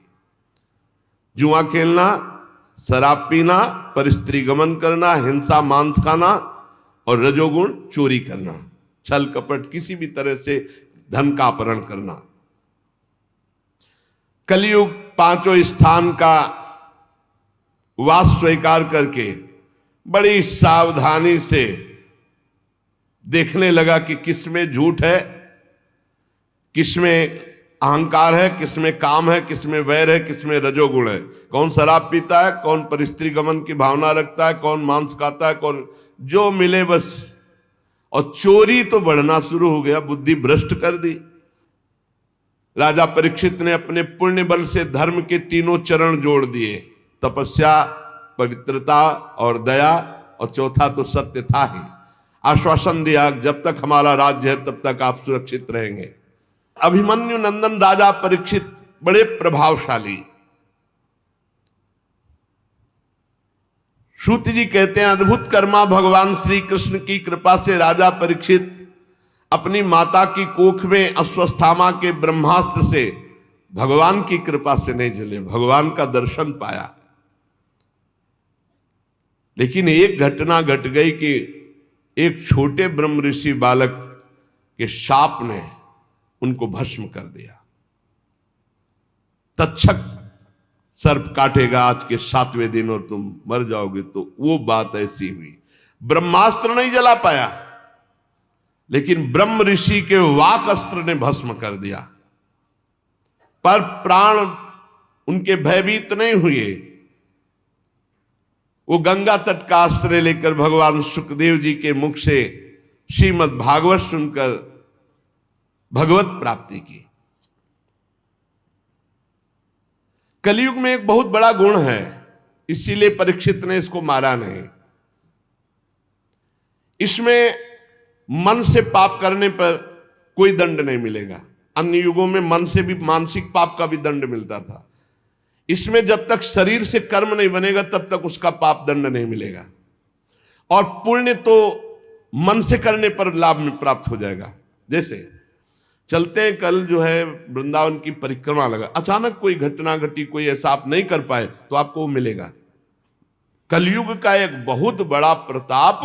जुआ खेलना, शराब पीना, परस्त्री गमन करना, हिंसा मांस खाना और रजोगुण चोरी करना, छल कपट किसी भी तरह से धन का अपहरण करना। कलयुग 5 स्थान का वास स्वीकार करके बड़ी सावधानी से देखने लगा कि किसमें झूठ है, किसमें अहंकार है, किसमें काम है, किसमें वैर है, किसमें रजोगुण है। कौन शराब पीता है, कौन परिस्त्री गमन की भावना रखता है, कौन मांस खाता है, कौन जो मिले बस। और चोरी तो बढ़ना शुरू हो गया, बुद्धि भ्रष्ट कर दी। राजा परीक्षित ने अपने पुण्य बल से धर्म के तीनों चरण जोड़ दिए, तपस्या, पवित्रता और दया, और चौथा तो सत्य था ही। आश्वासन दिया, जब तक हमारा राज्य है तब तक आप सुरक्षित रहेंगे। अभिमन्यु नंदन राजा परीक्षित बड़े प्रभावशाली। श्रुति जी कहते हैं, अद्भुत कर्मा भगवान श्री कृष्ण की कृपा से राजा परीक्षित अपनी माता की कोख में अश्वस्थामा के ब्रह्मास्त्र से भगवान की कृपा से नहीं जले, भगवान का दर्शन पाया। लेकिन एक घटना घट गई कि एक छोटे ब्रह्म ऋषि बालक के शाप ने उनको भस्म कर दिया। तक्षक सर्प काटेगा आज के 7वें दिन और तुम मर जाओगे। तो वो बात ऐसी हुई, ब्रह्मास्त्र नहीं जला पाया, लेकिन ब्रह्म ऋषि के वाक अस्त्र ने भस्म कर दिया। पर प्राण उनके भयभीत नहीं हुए। वो गंगा तट का आश्रय लेकर भगवान सुखदेव जी के मुख से श्रीमद् भागवत सुनकर भगवत प्राप्ति की। कलयुग में एक बहुत बड़ा गुण है, इसीलिए परीक्षित ने इसको मारा नहीं। इसमें मन से पाप करने पर कोई दंड नहीं मिलेगा। अन्य युगों में मन से भी मानसिक पाप का भी दंड मिलता था। इसमें जब तक शरीर से कर्म नहीं बनेगा तब तक उसका पाप दंड नहीं मिलेगा। और पुण्य तो मन से करने पर लाभ में प्राप्त हो जाएगा। जैसे चलते हैं, कल जो है वृंदावन की परिक्रमा लगा, अचानक कोई घटना घटी, कोई ऐसा आप नहीं कर पाए तो आपको वो मिलेगा। कलयुग का एक बहुत बड़ा प्रताप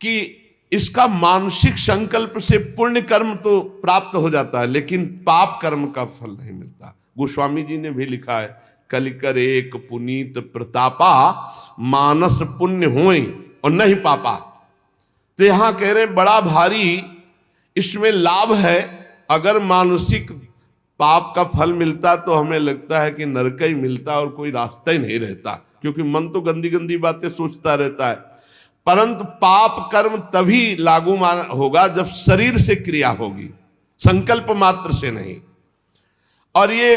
कि इसका मानसिक संकल्प से पुण्य कर्म तो प्राप्त हो जाता है, लेकिन पाप कर्म का फल नहीं मिलता। गोस्वामी जी ने भी लिखा है, कलिकर एक पुनीत प्रतापा, मानस पुण्य होए और नहीं पापा। तो यहां कह रहे बड़ा भारी इसमें लाभ है। अगर मानसिक पाप का फल मिलता तो हमें लगता है कि नरक ही मिलता और कोई रास्ता ही नहीं रहता, क्योंकि मन तो गंदी गंदी बातें सोचता रहता है। परंतु पाप कर्म तभी लागू होगा जब शरीर से क्रिया होगी, संकल्प मात्र से नहीं। और ये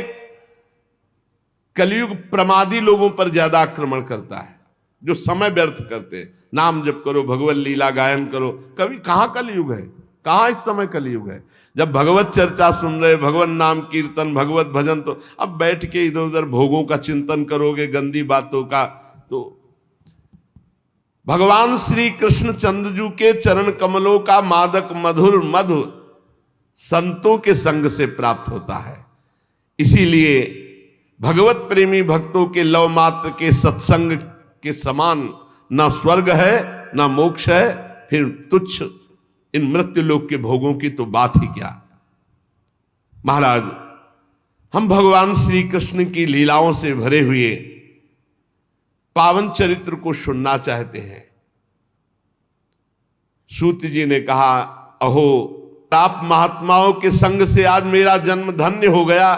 कलयुग प्रमादी लोगों पर ज्यादा आक्रमण करता है, जो समय व्यर्थ करते हैं। नाम जप करो, भगवत लीला गायन करो। कभी कहां कलयुग है, कहां इस समय कलयुग है? जब भगवत चर्चा सुन रहे, भगवत नाम कीर्तन, भगवत भजन, तो अब बैठ के इधर उधर भोगों का चिंतन करोगे, गंदी बातों का। तो भगवान श्री कृष्ण चंद्रजू के चरण कमलों का मादक मधुर मधु संतों के संग से प्राप्त होता है। इसीलिए भगवत प्रेमी भक्तों के लव मात्र के सत्संग के समान ना स्वर्ग है ना मोक्ष है, फिर तुच्छ इन मृत्यु लोक के भोगों की तो बात ही क्या। महाराज, हम भगवान श्री कृष्ण की लीलाओं से भरे हुए पावन चरित्र को सुनना चाहते हैं। सूत जी ने कहा, अहो आप महात्माओं के संग से आज मेरा जन्म धन्य हो गया,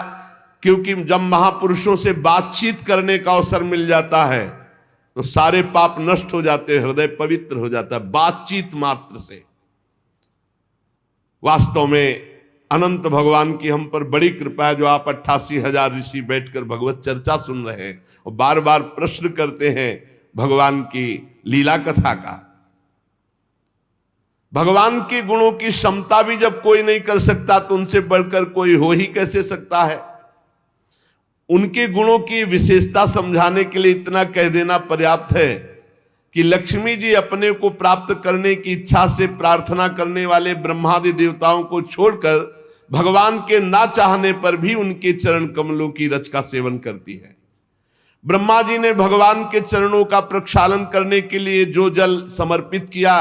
क्योंकि जब महापुरुषों से बातचीत करने का अवसर मिल जाता है तो सारे पाप नष्ट हो जाते हैं, हृदय पवित्र हो जाता है बातचीत मात्र से। वास्तव में अनंत भगवान की हम पर बड़ी कृपा है, जो आप 88,000 ऋषि बैठकर भगवत चर्चा सुन रहे हैं और बार बार प्रश्न करते हैं भगवान की लीला कथा का। भगवान के गुणों की क्षमता भी जब कोई नहीं कर सकता तो उनसे बढ़कर कोई हो ही कैसे सकता है। उनके गुणों की विशेषता समझाने के लिए इतना कह देना पर्याप्त है कि लक्ष्मी जी अपने को प्राप्त करने की इच्छा से प्रार्थना करने वाले ब्रह्मादि देवताओं को छोड़कर भगवान के ना चाहने पर भी उनके चरण कमलों की रच का सेवन करती है। ब्रह्मा जी ने भगवान के चरणों का प्रक्षालन करने के लिए जो जल समर्पित किया,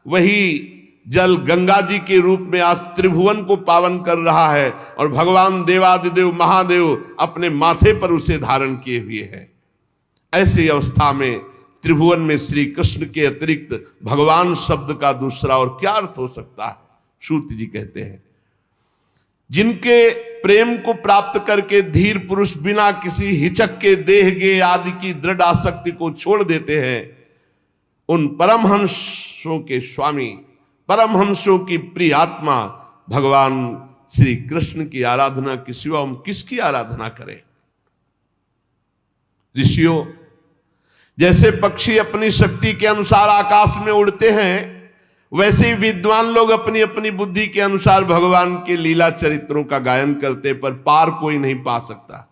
वही जल गंगा जी के रूप में आज त्रिभुवन को पावन कर रहा है और भगवान देवादिदेव महादेव अपने माथे पर उसे धारण किए हुए हैं। ऐसी अवस्था में त्रिभुवन में श्री कृष्ण के अतिरिक्त भगवान शब्द का दूसरा और क्या अर्थ हो सकता है। सूत जी कहते हैं, जिनके प्रेम को प्राप्त करके धीर पुरुष बिना किसी हिचक के देह गे आदि की दृढ़ आसक्ति को छोड़ देते हैं, उन परमहंसों के स्वामी, परमहंसों की प्रिय आत्मा भगवान श्री कृष्ण की आराधना के सिवा हम किसकी आराधना करें। ऋषियों, जैसे पक्षी अपनी शक्ति के अनुसार आकाश में उड़ते हैं, वैसे ही विद्वान लोग अपनी अपनी बुद्धि के अनुसार भगवान के लीला चरित्रों का गायन करते, पर पार कोई नहीं पा सकता।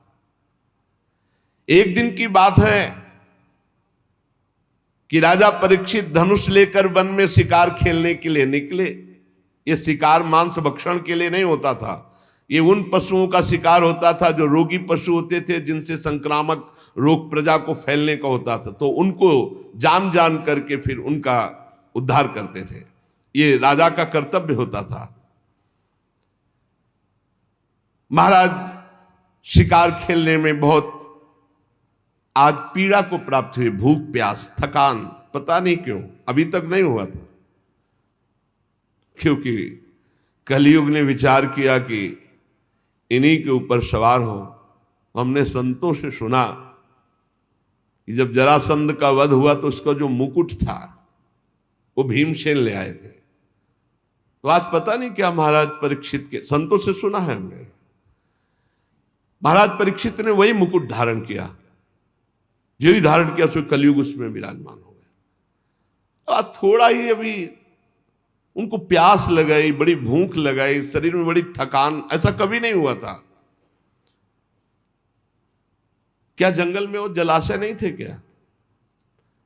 एक दिन की बात है कि राजा परीक्षित धनुष लेकर वन में शिकार खेलने के लिए निकले। यह शिकार मांस भक्षण के लिए नहीं होता था, ये उन पशुओं का शिकार होता था जो रोगी पशु होते थे, जिनसे संक्रामक रोग प्रजा को फैलने का होता था, तो उनको जान जान करके फिर उनका उद्धार करते थे। ये राजा का कर्तव्य होता था। महाराज शिकार खेलने में बहुत आज पीड़ा को प्राप्त हुई, भूख प्यास थकान, पता नहीं क्यों अभी तक नहीं हुआ था, क्योंकि कलयुग ने विचार किया कि इन्हीं के ऊपर सवार हो। हमने संतों से सुना कि जब जरासंध का वध हुआ तो उसका जो मुकुट था वो भीमसेन ले आए थे। तो आज पता नहीं क्या महाराज परीक्षित के, संतों से सुना है हमने, महाराज परीक्षित ने वही मुकुट धारण किया, जो ही धारण किया सो कलयुग उसमें विराजमान हो गया। आज थोड़ा ही अभी उनको प्यास लगाई, बड़ी भूख लगाई, शरीर में बड़ी थकान, ऐसा कभी नहीं हुआ था। क्या जंगल में वो जलाशय नहीं थे क्या?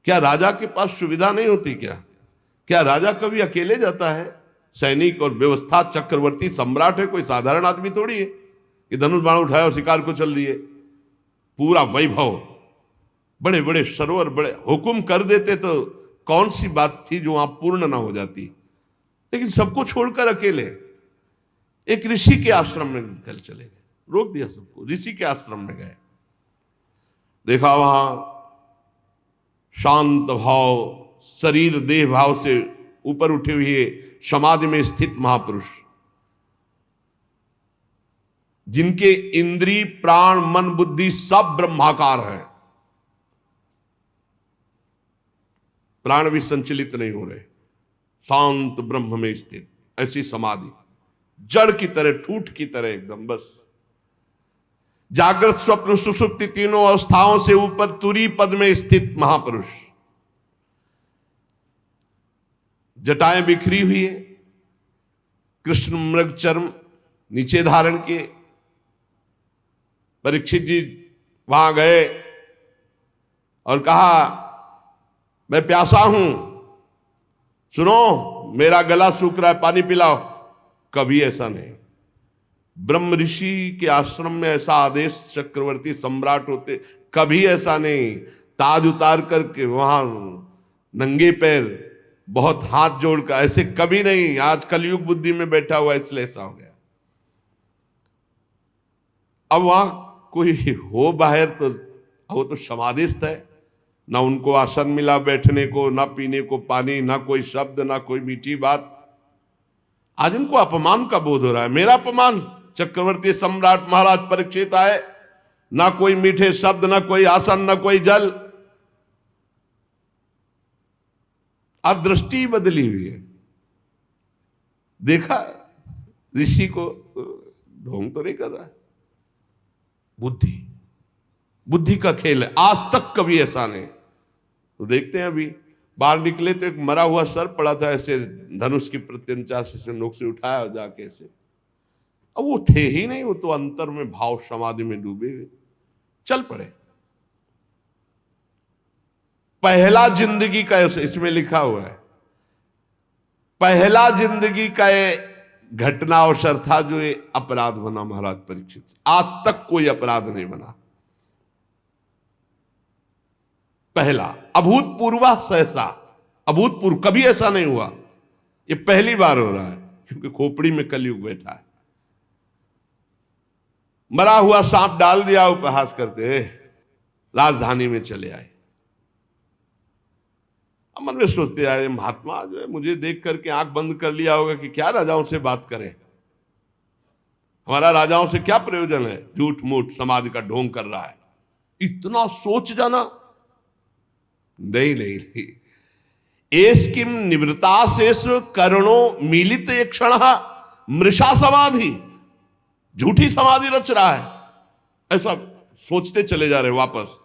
क्या राजा के पास सुविधा नहीं होती क्या राजा कभी अकेले जाता है? सैनिक और व्यवस्था, चक्रवर्ती सम्राट है, कोई साधारण आदमी थोड़ी है कि धनुष बाण उठाया और शिकार को चल दिए। पूरा वैभव, बड़े बड़े सरोवर, बड़े हुक्म कर देते तो कौन सी बात थी जो वहां पूर्ण ना हो जाती। लेकिन सबको छोड़कर अकेले एक ऋषि के आश्रम में निकल चले गए, रोक दिया सबको, ऋषि के आश्रम में गए। देखा वहां शांत भाव, शरीर देह भाव से ऊपर उठे हुए समाधि में स्थित महापुरुष, जिनके इंद्रिय प्राण मन बुद्धि सब ब्रह्माकार है, प्राण भी संचलित नहीं हो रहे, शांत ब्रह्म में स्थित ऐसी समाधि, जड़ की तरह, ठूठ की तरह एकदम, बस जागृत स्वप्न सुषुप्ति तीनों अवस्थाओं से ऊपर तुरी पद में स्थित महापुरुष, जटाएं बिखरी हुई है, कृष्ण मृग चर्म नीचे धारण किए। परीक्षित जी वहां गए और कहा, मैं प्यासा हूं, सुनो मेरा गला सूख रहा है, पानी पिलाओ। कभी ऐसा नहीं। ब्रह्म ऋषि के आश्रम में ऐसा आदेश, चक्रवर्ती सम्राट होते, कभी ऐसा नहीं। ताज उतार करके वहां नंगे पैर, बहुत हाथ जोड़कर, ऐसे कभी नहीं। आज कलयुग बुद्धि में बैठा हुआ इसलिए ऐसा हो गया। अब वहां कोई हो बाहर तो वो तो समाधिस्थ है, ना उनको आसन मिला बैठने को, ना पीने को पानी, ना कोई शब्द, ना कोई मीठी बात। आज उनको अपमान का बोध हो रहा है, मेरा अपमान। चक्रवर्ती सम्राट महाराज परीक्षित आए, ना कोई मीठे शब्द, ना कोई आसन, ना कोई जल। अब दृष्टि बदली हुई है। देखा ऋषि को, ढोंग तो नहीं कर रहा है, बुद्धि का खेल है। आज तक कभी ऐसा नहीं। तो देखते हैं, अभी बाहर निकले तो एक मरा हुआ सर पड़ा था, ऐसे धनुष की प्रत्यंचा से नोक से उठाया जाके ऐसे। अब वो थे ही नहीं, वो तो अंतर में भाव समाधि में डूबे हुए चल पड़े। पहला जिंदगी का, इसमें लिखा हुआ है, पहला जिंदगी का घटना अवसर था जो ये अपराध बना महाराज परीक्षित। आज तक कोई अपराध नहीं बना। पहला अभूतपूर्व, सहसा अभूतपूर्व, कभी ऐसा नहीं हुआ। ये पहली बार हो रहा है, क्योंकि खोपड़ी में कलयुग बैठा है। मरा हुआ सांप डाल दिया, उपहास करते हैं, राजधानी में चले आए। मन में सोचते आए, महात्मा जो है मुझे देख करके आंख बंद कर लिया होगा कि क्या राजाओं से बात करें, हमारा राजाओं से क्या प्रयोजन है, झूठ मूठ समाधि का ढोंग कर रहा है, इतना सोच जाना। नहीं नहीं नहीं, एस्किम निवृत्ताशेष करणो मिलित एक क्षण मृषा समाधि, झूठी समाधि रच रहा है, ऐसा सोचते चले जा रहे वापस।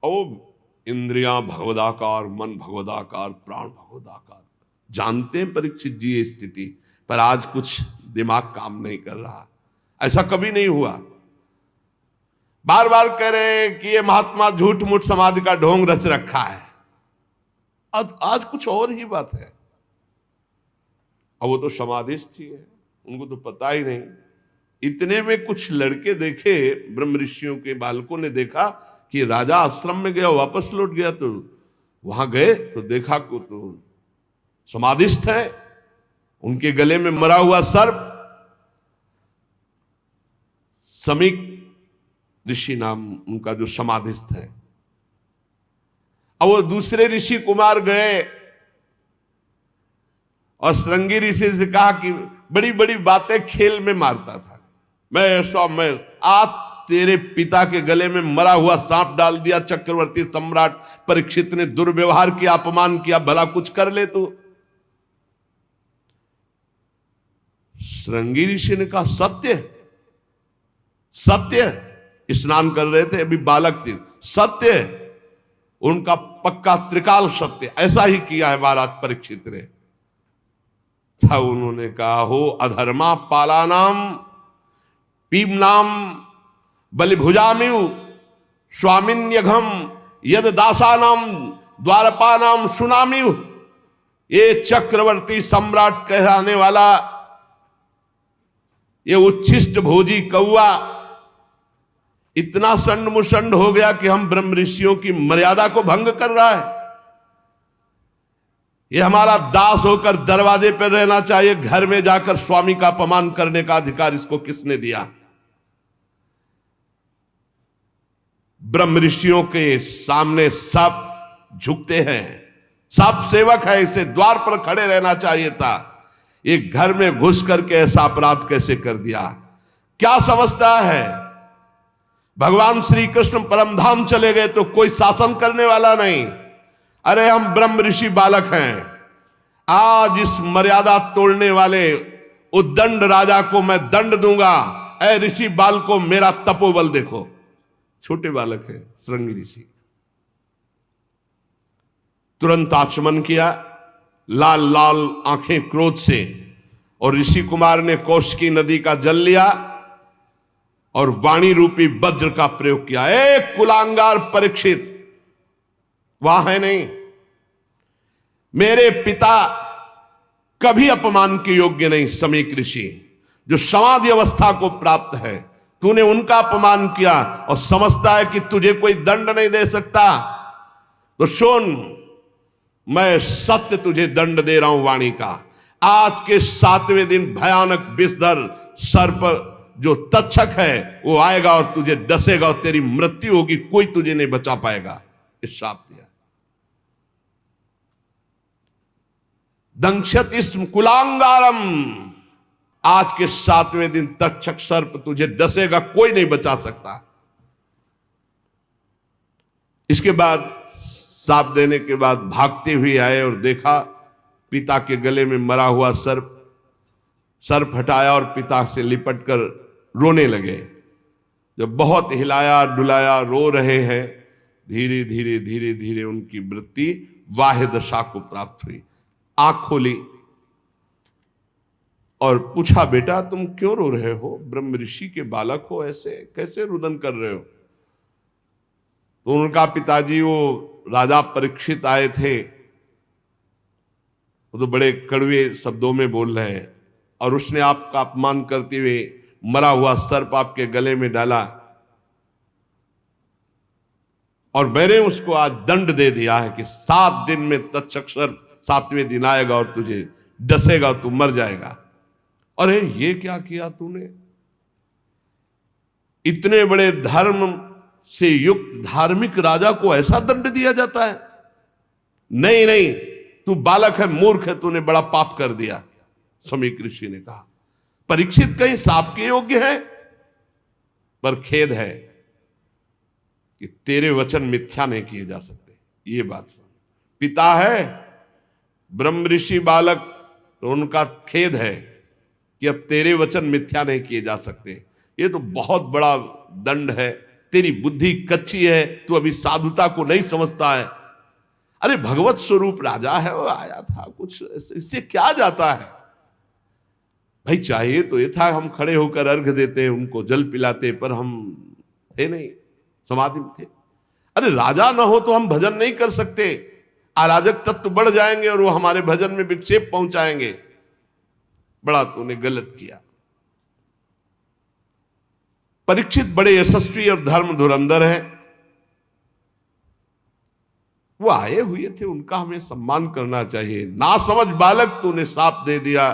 ओ इंद्रियां भगवदाकार, मन भगवदाकार, प्राण भगवदाकार, जानते हैं परीक्षित जी ये स्थिति, पर आज कुछ दिमाग काम नहीं कर रहा। ऐसा कभी नहीं हुआ। बार बार कह रहे हैं कि ये महात्मा झूठ मूठ समाधि का ढोंग रच रखा है। अब आज कुछ और ही बात है। अब वो तो समाधिस्थ ही है, उनको तो पता ही नहीं। इतने में कुछ लड़के देखे, ब्रह्म ऋषियों के बालकों ने देखा कि राजा आश्रम में गया, वापस लौट गया, तो वहां गए तो देखा को तो समाधिस्थ है, उनके गले में मरा हुआ सर्प, समीक ऋषि नाम उनका जो समाधिस्थ है। अब वो दूसरे ऋषि कुमार गए और श्रृंगी ऋषि से कहा कि बड़ी बड़ी बातें खेल में मारता था, मैं आज तेरे पिता के गले में मरा हुआ सांप डाल दिया, चक्रवर्ती सम्राट परीक्षित ने दुर्व्यवहार किया, अपमान किया, भला कुछ कर ले तू। श्रृंगी ऋषि ने कहा सत्य सत्य, स्नान कर रहे थे, अभी बालक थे, सत्य, उनका पक्का त्रिकाल सत्य, ऐसा ही किया है महाराज परीक्षित ने। था उन्होंने कहा, हो अधर्मा पालानाम पीमनाम बलिभुजामिव स्वामिन्यघम यद दासानाम द्वारपानाम सुनामिव। ये चक्रवर्ती सम्राट कहलाने वाला ये उच्छिष्ट भोजी कौआ इतना संड मुसंड हो गया कि हम ब्रह्म ऋषियों की मर्यादा को भंग कर रहा है। ये हमारा दास होकर दरवाजे पर रहना चाहिए, घर में जाकर स्वामी का अपमान करने का अधिकार इसको किसने दिया? ब्रह्म ऋषियों के सामने सब झुकते हैं, सब सेवक है, इसे द्वार पर खड़े रहना चाहिए था। एक घर में घुस करके ऐसा अपराध कैसे कर दिया? क्या समझता है? भगवान श्री कृष्ण परमधाम चले गए तो कोई शासन करने वाला नहीं। अरे हम ब्रह्म ऋषि बालक हैं, आज इस मर्यादा तोड़ने वाले उद्दंड राजा को मैं दंड दूंगा। ऐ ऋषि बाल को मेरा तपोबल देखो। छोटे बालक है श्रृंगी ऋषि, तुरंत आचमन किया, लाल लाल आंखें क्रोध से, और ऋषि कुमार ने कौशिकी नदी का जल लिया और वाणी रूपी वज्र का प्रयोग किया। एक कुलांगार परीक्षित, वहां है नहीं, मेरे पिता कभी अपमान के योग्य नहीं। समीक ऋषि जो समाधि अवस्था को प्राप्त है, तूने उनका अपमान किया और समझता है कि तुझे कोई दंड नहीं दे सकता। तो सुन, मैं सत्य तुझे दंड दे रहा हूं वाणी का। आज के 7वें दिन भयानक विषधर सर्प जो तक्षक है वो आएगा और तुझे डसेगा और तेरी मृत्यु होगी, कोई तुझे नहीं बचा पाएगा। इस शाप दिया। दंक्षतिस्म कुलांगारम, आज के 7वें दिन तक्षक सर्प तुझे डसेगा, कोई नहीं बचा सकता। इसके बाद साप देने के बाद भागते हुए आए और देखा पिता के गले में मरा हुआ सर्प हटाया और पिता से लिपट कर रोने लगे। जब बहुत हिलाया डुलाया, रो रहे हैं, धीरे धीरे धीरे धीरे उनकी वृत्ति वाह्य दशा को प्राप्त हुई। आंख खोली और पूछा, बेटा तुम क्यों रो रहे हो? ब्रह्म ऋषि के बालक हो, ऐसे कैसे रुदन कर रहे हो? तो उनका पिताजी वो राजा परीक्षित आए थे, वो तो बड़े कड़वे शब्दों में बोल रहे हैं, और उसने आपका अपमान करते हुए मरा हुआ सर्प आपके गले में डाला, और मैंने उसको आज दंड दे दिया है कि 7 दिन में तक्षक सर्प 7वें दिन आएगा और तुझे डसेगा, तू मर जाएगा। अरे ये क्या किया तूने? इतने बड़े धर्म से युक्त धार्मिक राजा को ऐसा दंड दिया जाता है? नहीं नहीं, तू बालक है, मूर्ख है, तूने बड़ा पाप कर दिया, समीक ऋषि ने कहा। परीक्षित कहीं शाप के योग्य है, पर खेद है कि तेरे वचन मिथ्या नहीं किए जा सकते। ये बात समझ। पिता है ब्रह्म ऋषि, बालक, तो उनका खेद है कि अब तेरे वचन मिथ्या नहीं किए जा सकते। ये तो बहुत बड़ा दंड है, तेरी बुद्धि कच्ची है, तू अभी साधुता को नहीं समझता है। अरे भगवत स्वरूप राजा है, वो आया था, कुछ इससे क्या जाता है भाई? चाहिए तो ये था हम खड़े होकर अर्घ देते, उनको जल पिलाते, पर हम थे नहीं, समाधि में थे। अरे राजा ना हो तो हम भजन नहीं कर सकते, अराजक तत्व बढ़ जाएंगे और वो हमारे भजन में विक्षेप पहुंचाएंगे। बड़ा तूने गलत किया। परीक्षित बड़े यशस्वी और धर्म धुरंधर है, वो आए हुए थे, उनका हमें सम्मान करना चाहिए। ना समझ बालक, तूने शाप दे दिया।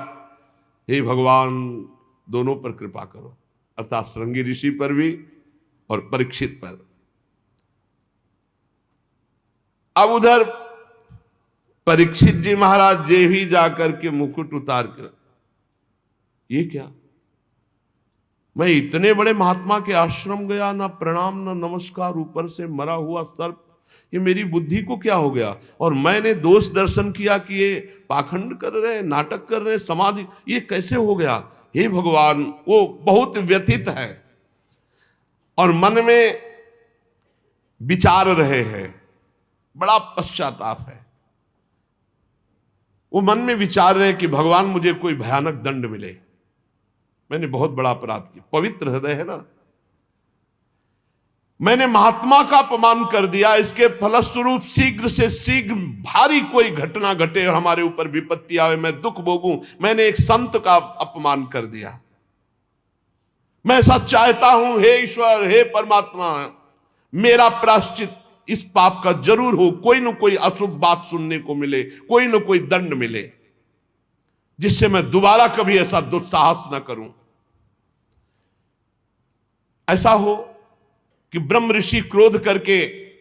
हे भगवान, दोनों पर कृपा करो, अर्थात श्रृंगी ऋषि पर भी और परीक्षित पर। अब उधर परीक्षित जी महाराज जे ही जाकर के मुकुट उतार कर, ये क्या, मैं इतने बड़े महात्मा के आश्रम गया, ना प्रणाम ना नमस्कार, ऊपर से मरा हुआ सर्प, ये मेरी बुद्धि को क्या हो गया? और मैंने दोष दर्शन किया कि ये पाखंड कर रहे, नाटक कर रहे, समाधि, ये कैसे हो गया? हे भगवान, वो बहुत व्यथित है और मन में विचार रहे हैं, बड़ा पश्चाताप है। वो मन में विचार रहे कि भगवान मुझे कोई भयानक दंड मिले, मैंने बहुत बड़ा अपराध किया। पवित्र हृदय है ना, मैंने महात्मा का अपमान कर दिया, इसके फलस्वरूप शीघ्र से शीघ्र भारी कोई घटना घटे और हमारे ऊपर विपत्ति आवे, मैं दुख भोगूं। मैंने एक संत का अपमान कर दिया। मैं ऐसा चाहता हूं, हे ईश्वर, हे परमात्मा, मेरा प्रायश्चित इस पाप का जरूर हो, कोई न कोई अशुभ बात सुनने को मिले, कोई न कोई दंड मिले, जिससे मैं दोबारा कभी ऐसा दुस्साहस न करूं। ऐसा हो कि ब्रह्म ऋषि क्रोध करके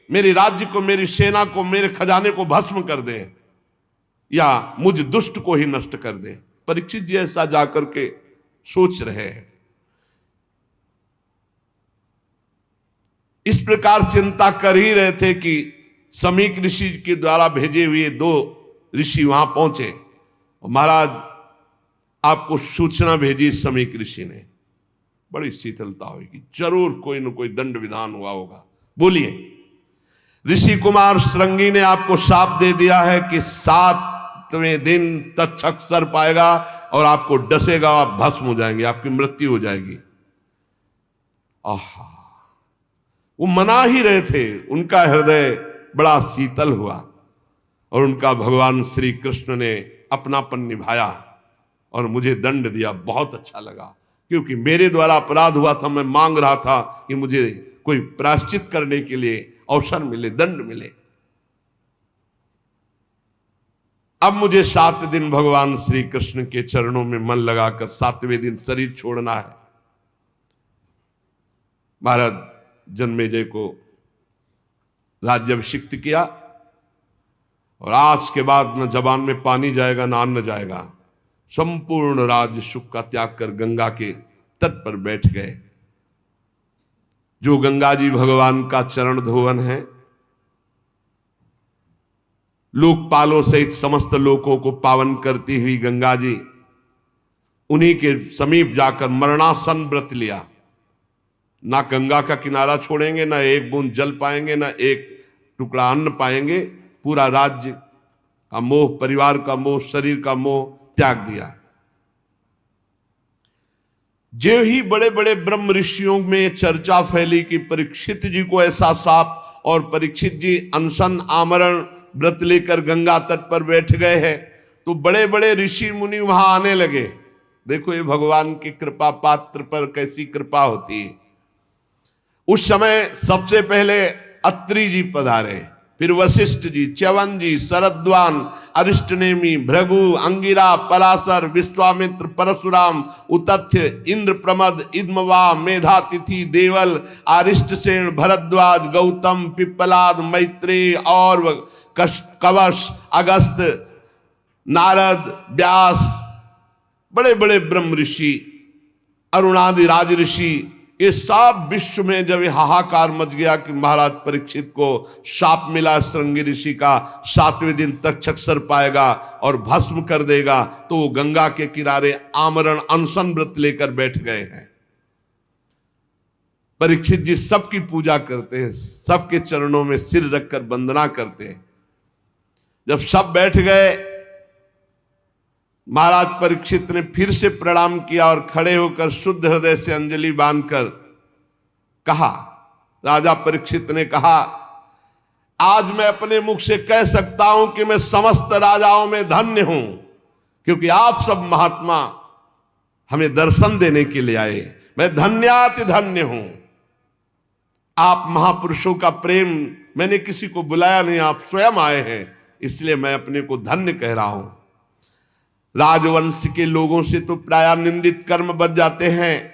मेरे राज्य को, मेरी सेना को, मेरे खजाने को भस्म कर दे, या मुझ दुष्ट को ही नष्ट कर दे। परीक्षित जी ऐसा जाकर के सोच रहे हैं। इस प्रकार चिंता कर ही रहे थे कि समीक ऋषि के द्वारा भेजे हुए 2 ऋषि वहां पहुंचे। महाराज, आपको सूचना भेजी समीक ऋषि ने, बड़ी शीतलता होगी, जरूर कोई न कोई दंड विधान हुआ होगा। बोलिए। ऋषि कुमार श्रृंगी ने आपको शाप दे दिया है कि 7वें दिन तक्षक सर्प आएगा और आपको डसेगा, आप भस्म हो जाएंगे, आपकी मृत्यु हो जाएगी। आहा, वो मना ही रहे थे, उनका हृदय बड़ा शीतल हुआ और उनका भगवान श्री कृष्ण ने अपनापन निभाया और मुझे दंड दिया। बहुत अच्छा लगा, क्योंकि मेरे द्वारा अपराध हुआ था, मैं मांग रहा था कि मुझे कोई प्रायश्चित करने के लिए अवसर मिले, दंड मिले। अब मुझे 7 दिन भगवान श्री कृष्ण के चरणों में मन लगाकर 7वें दिन शरीर छोड़ना है। महाराज जन्मेजय को राज्याभिषिक्त किया और आज के बाद न जबान में पानी जाएगा, न अन्न जाएगा। संपूर्ण राज्य सुख का त्याग कर गंगा के तट पर बैठ गए। जो गंगा जी भगवान का चरण धोवन है, लोकपालों सहित समस्त लोकों को पावन करती हुई गंगा जी, उन्हीं के समीप जाकर मरणासन व्रत लिया। ना गंगा का किनारा छोड़ेंगे, ना एक बूंद जल पाएंगे, ना एक टुकड़ा अन्न पाएंगे। पूरा राज्य का मोह, परिवार का मोह, शरीर का मोह त्याग दिया। जो ही बड़े बड़े ब्रह्म ऋषियों में चर्चा फैली कि परीक्षित जी को ऐसा शाप, और परीक्षित जी अनशन आमरण व्रत लेकर गंगा तट पर बैठ गए हैं, तो बड़े बड़े ऋषि मुनि वहां आने लगे। देखो ये भगवान की कृपा, पात्र पर कैसी कृपा होती है। उस समय सबसे पहले अत्रि जी पधारे, फिर वशिष्ठ जी, च्यवन जी, शरद्वान अरिष्टनेमि, भृगु, अंगिरा, पराशर, विश्वामित्र, परशुराम, उतथ्य, इंद्र, प्रमद, इद्मवा, मेधातिथि, देवल, आरिष्टसेन, भरद्वाज, गौतम, पिप्पलाद, मैत्रेय और कवश, अगस्त, नारद, व्यास, बड़े बड़े ब्रह्म ऋषि, अरुणादि राज ऋषि, ये सब विश्व में जब ये हाहाकार मच गया कि महाराज परीक्षित को शाप मिला श्रृंगी ऋषि का, 7वें दिन तक्षक सर्प पाएगा और भस्म कर देगा, तो वो गंगा के किनारे आमरण अनशन व्रत लेकर बैठ गए हैं। परीक्षित जी सबकी पूजा करते हैं, सबके चरणों में सिर रखकर वंदना करते हैं। जब सब बैठ गए, महाराज परीक्षित ने फिर से प्रणाम किया और खड़े होकर शुद्ध हृदय से अंजलि बांधकर कहा, राजा परीक्षित ने कहा, आज मैं अपने मुख से कह सकता हूं कि मैं समस्त राजाओं में धन्य हूं, क्योंकि आप सब महात्मा हमें दर्शन देने के लिए आए। मैं धन्याति धन्य हूं। आप महापुरुषों का प्रेम मैंने किसी को बुलाया नहीं, आप स्वयं आए हैं, इसलिए मैं अपने को धन्य कह रहा हूं। राजवंश के लोगों से तो प्राय निंदित कर्म बच जाते हैं,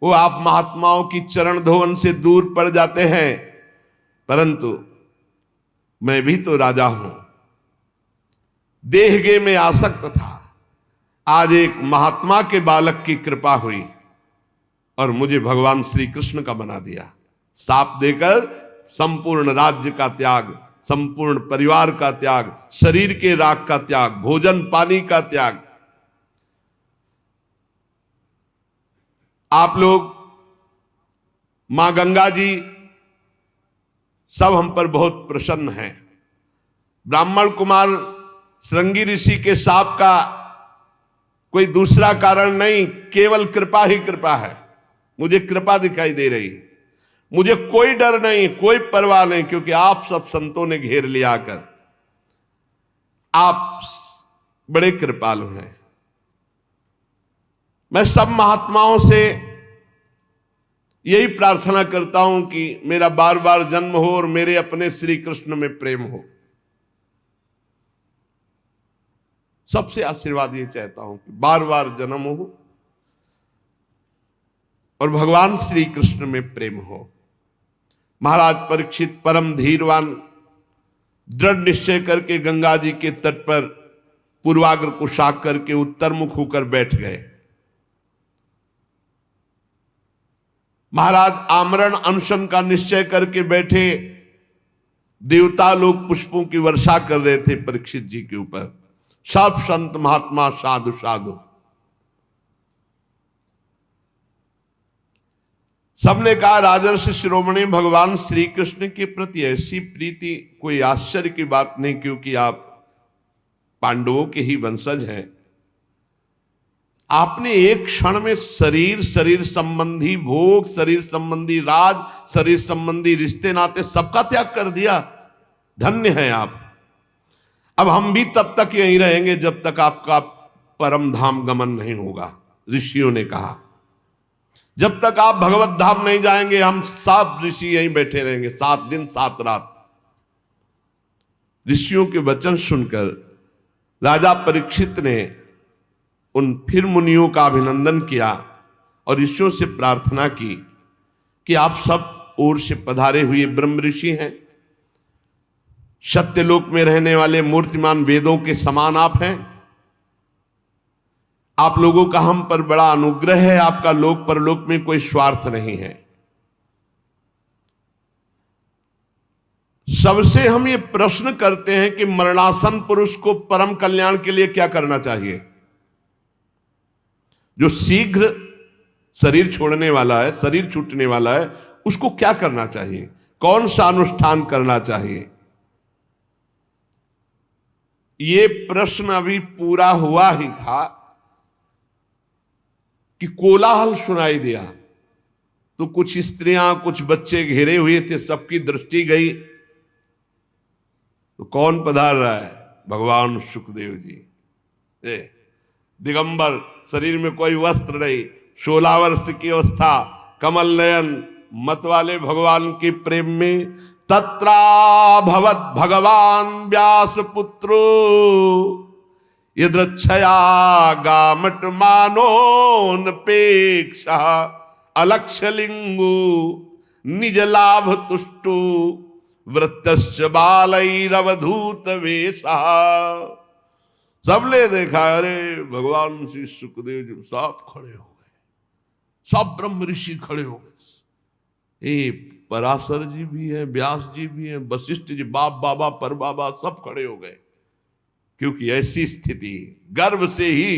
वो आप महात्माओं की चरण धोवन से दूर पड़ जाते हैं, परंतु मैं भी तो राजा हूं। देहगे में आसक्त था, आज एक महात्मा के बालक की कृपा हुई और मुझे भगवान श्री कृष्ण का बना दिया। साप देकर संपूर्ण राज्य का त्याग, संपूर्ण परिवार का त्याग, शरीर के राग का त्याग, भोजन पानी का त्याग। आप लोग, मां गंगा जी सब हम पर बहुत प्रसन्न हैं। ब्राह्मण कुमार श्रृंगी ऋषि के शाप का कोई दूसरा कारण नहीं, केवल कृपा ही कृपा है। मुझे कृपा दिखाई दे रही, मुझे कोई डर नहीं, कोई परवाह नहीं, क्योंकि आप सब संतों ने घेर लिया कर। आप बड़े कृपालु हैं। मैं सब महात्माओं से यही प्रार्थना करता हूं कि मेरा बार बार जन्म हो और मेरे अपने श्री कृष्ण में प्रेम हो। सबसे आशीर्वाद ये चाहता हूं कि बार बार जन्म हो और भगवान श्री कृष्ण में प्रेम हो। महाराज परीक्षित परम धीरवान दृढ़ निश्चय करके गंगा जी के तट पर पूर्वाग्र को शाक करके उत्तर मुख होकर बैठ गए। महाराज आमरण अनशन का निश्चय करके बैठे। देवता लोग पुष्पों की वर्षा कर रहे थे परीक्षित जी के ऊपर। सब संत महात्मा साधु साधु सबने कहा, राजर्षि शिरोमणि भगवान श्री कृष्ण के प्रति ऐसी प्रीति कोई आश्चर्य की बात नहीं, क्योंकि आप पांडवों के ही वंशज हैं। आपने एक क्षण में शरीर संबंधी भोग, शरीर संबंधी राज, शरीर संबंधी रिश्ते नाते सबका त्याग कर दिया। धन्य हैं आप। अब हम भी तब तक यहीं रहेंगे जब तक आपका परम धाम गमन नहीं होगा। ऋषियों ने कहा, जब तक आप भगवत धाम नहीं जाएंगे हम सब ऋषि यहीं बैठे रहेंगे, 7 दिन 7 रात। ऋषियों के वचन सुनकर राजा परीक्षित ने उन फिर मुनियों का अभिनंदन किया और ऋषियों से प्रार्थना की कि आप सब ओर से पधारे हुए ब्रह्म ऋषि हैं, सत्यलोक में रहने वाले मूर्तिमान वेदों के समान आप हैं। आप लोगों का हम पर बड़ा अनुग्रह है, आपका लोक परलोक में कोई स्वार्थ नहीं है। सबसे हम ये प्रश्न करते हैं कि मरणासन पुरुष को परम कल्याण के लिए क्या करना चाहिए। जो शीघ्र शरीर छोड़ने वाला है, शरीर छूटने वाला है, उसको क्या करना चाहिए, कौन सा अनुष्ठान करना चाहिए। ये प्रश्न अभी पूरा हुआ ही था कि कोलाहल सुनाई दिया। तो कुछ स्त्रियां, कुछ बच्चे घेरे हुए थे, सबकी दृष्टि गई। तो कौन पधार रहा है? भगवान सुखदेव जी। दिगंबर, शरीर में कोई वस्त्र नहीं, 16 वर्ष की अवस्था, कमल नयन, मत वाले भगवान के प्रेम में तत्राभवत भगवान व्यास पुत्रो यदृच्छया गामट मानोनपेक्षा अलक्षलिंगु निज लाभ तुष्टु वृत्तश्च बालैरवधूत वेशा। सबने देखा, अरे भगवान श्री सुखदेव जी सब खड़े हो गए, सब ब्रह्म ऋषि खड़े हो गए। पराशर जी भी हैं, व्यास जी भी हैं, वशिष्ठ जी, बाप बाबा पर बाबा सब खड़े हो गए, क्योंकि ऐसी स्थिति गर्भ से ही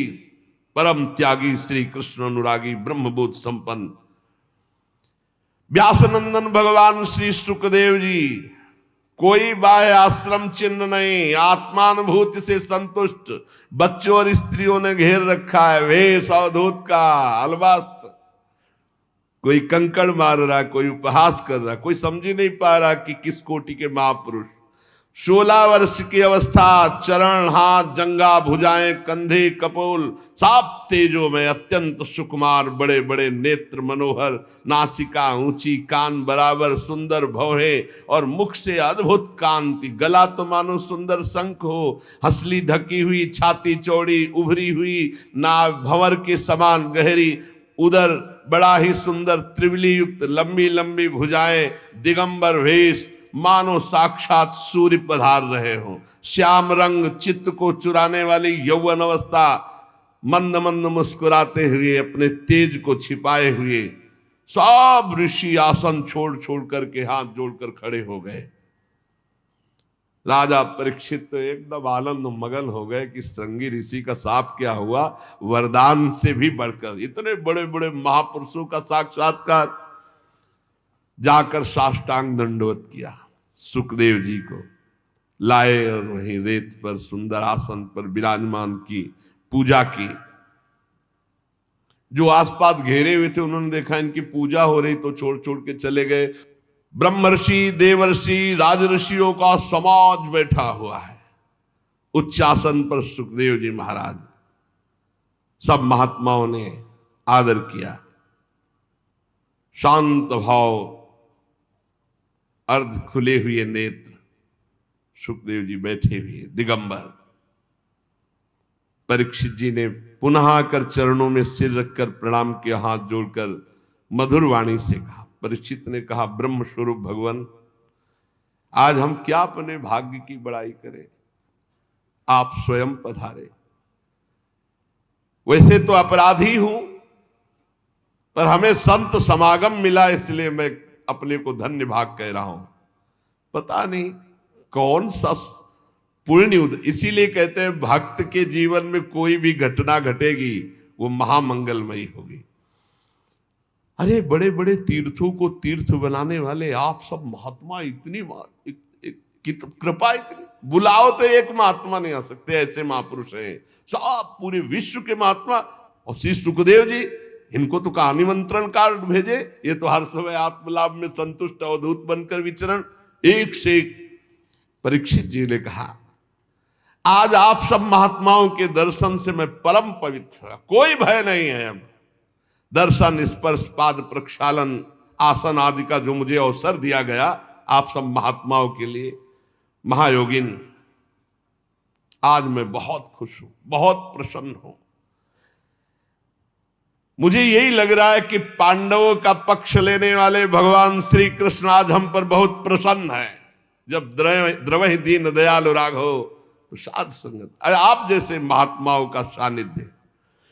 परम त्यागी श्री कृष्ण अनुरागी ब्रह्मबोध संपन्न व्यासनंदन भगवान श्री सुखदेव जी, कोई बाह्य आश्रम चिन्ह नहीं, आत्मानुभूति से संतुष्ट बच्चों और स्त्रियों ने घेर रखा है, वेश अवधूत का अलवास्त। कोई कंकड़ मार रहा, कोई उपहास कर रहा, कोई समझ ही नहीं पा रहा कि किस कोटि के महापुरुष। 16 वर्ष की अवस्था, चरण, हाथ, जंगा, भुजाएं, कंधे, कपोल सब तेजो में, अत्यंत सुकुमार, बड़े बड़े नेत्र मनोहर, नासिका ऊंची, कान बराबर, सुंदर भौहें और मुख से अद्भुत कांति, गला तो मानो सुंदर शंख हो, हंसली ढकी हुई, छाती चौड़ी उभरी हुई, नाभ भंवर के समान गहरी, उदर बड़ा ही सुंदर त्रिवली युक्त, लंबी लंबी भुजाएं, दिगंबर वेश, मानो साक्षात सूर्य पधार रहे हो, श्याम रंग, चित्त को चुराने वाली यौवन अवस्था, मंद मंद मुस्कुराते हुए, अपने तेज को छिपाए हुए सब ऋषि आसन छोड़ छोड़ करके हाथ जोड़कर खड़े हो गए। राजा परीक्षित तो एकदम आनंद मगन हो गए कि श्रृंगी ऋषि का साप क्या हुआ, वरदान से भी बढ़कर इतने बड़े बड़े महापुरुषों का साक्षात्कार। जाकर साष्टांग दंडवत किया, सुखदेव जी को लाए और वहीं रेत पर सुंदर आसन पर विराजमान की, पूजा की। जो आसपास घेरे हुए थे उन्होंने देखा इनकी पूजा हो रही तो छोड़ छोड़ के चले गए। ब्रह्मर्षि, देवर्षि, राजऋषियों का समाज बैठा हुआ है उच्च आसन पर सुखदेव जी महाराज। सब महात्माओं ने आदर किया, शांत भाव, अर्ध खुले हुए नेत्र, सुखदेव जी बैठे हुए दिगंबर। परीक्षित जी ने पुनः आकर चरणों में सिर रखकर प्रणाम किया, हाथ जोड़कर मधुर वाणी से कहा। परीक्षित ने कहा, ब्रह्म स्वरूप भगवान, आज हम क्या अपने भाग्य की बड़ाई करें, आप स्वयं पधारे। वैसे तो अपराधी हूं, पर हमें संत समागम मिला, इसलिए मैं अपने को धन्य भाग कह रहा हूं। पता नहीं कौन सा पुण्य, इसीलिए कहते हैं भक्त के जीवन में कोई भी घटना घटेगी वो महामंगलमयी होगी। अरे बड़े बड़े तीर्थों को तीर्थ बनाने वाले आप सब महात्मा, इतनी कृपा, इतनी बुलाओ तो एक महात्मा नहीं आ सकते, ऐसे महापुरुष हैं सब पूरे विश्व के महात्मा। और श्री सुखदेव जी, इनको तो कहा निमंत्रण कार्ड भेजे, ये तो हर समय आत्मलाभ में संतुष्ट अवधूत बनकर विचरण। एक से एक परीक्षित जी ने कहा, आज आप सब महात्माओं के दर्शन से मैं परम पवित्र, कोई भय नहीं है। अब दर्शन, स्पर्श, पाद प्रक्षालन, आसन आदि का जो मुझे अवसर दिया गया आप सब महात्माओं के लिए, महायोगिन, आज मैं बहुत खुश हूं, बहुत प्रसन्न हूं। मुझे यही लग रहा है कि पांडवों का पक्ष लेने वाले भगवान श्री कृष्ण आज हम पर बहुत प्रसन्न है। जब द्रवहि दीन दयालु राघव तो साध संगत, अरे आप जैसे महात्माओं का सानिध्य,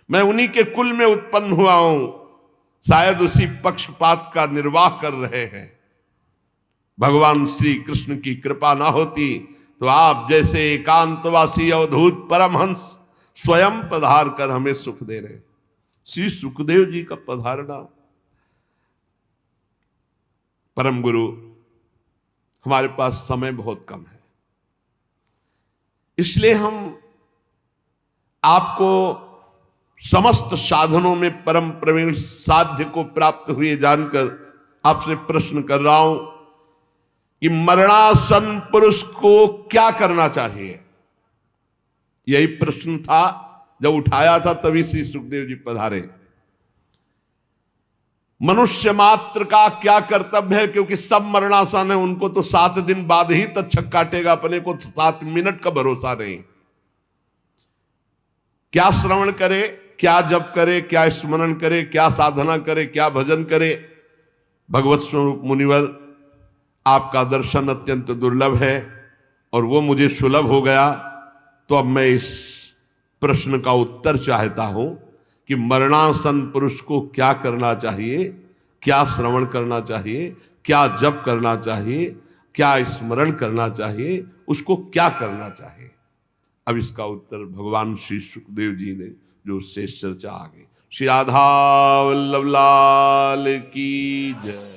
मैं उन्हीं के कुल में उत्पन्न हुआ हूं, शायद उसी पक्षपात का निर्वाह कर रहे हैं। भगवान श्री कृष्ण की कृपा ना होती तो आप जैसे एकांतवासी अवधूत परमहंस स्वयं पधार कर हमें सुख दे रहे। श्री सुखदेव जी का पधारना, परम गुरु, हमारे पास समय बहुत कम है, इसलिए हम आपको समस्त साधनों में परम प्रवीण साध्य को प्राप्त हुए जानकर आपसे प्रश्न कर रहा हूं कि मरणासन पुरुष को क्या करना चाहिए। यही प्रश्न था, जब उठाया था तभी श्री सुखदेव जी पधारे। मनुष्य मात्र का क्या कर्तव्य है, क्योंकि सब मरणासन है, उनको तो 7 दिन बाद ही तक्षक काटेगा, अपने को 7 मिनट का भरोसा नहीं। क्या श्रवण करे, क्या जप करे, क्या स्मरण करे, क्या साधना करे, क्या भजन करे। भगवत स्वरूप मुनिवर, आपका दर्शन अत्यंत दुर्लभ है और वो मुझे सुलभ हो गया। तो अब मैं इस प्रश्न का उत्तर चाहता हूं कि मरणासन पुरुष को क्या करना चाहिए, क्या श्रवण करना चाहिए, क्या जप करना चाहिए, क्या स्मरण करना चाहिए, उसको क्या करना चाहिए। अब इसका उत्तर भगवान श्री सुखदेव जी ने जो शेष चर्चा आ गई। श्री राधा वल्लभ लाल की जय।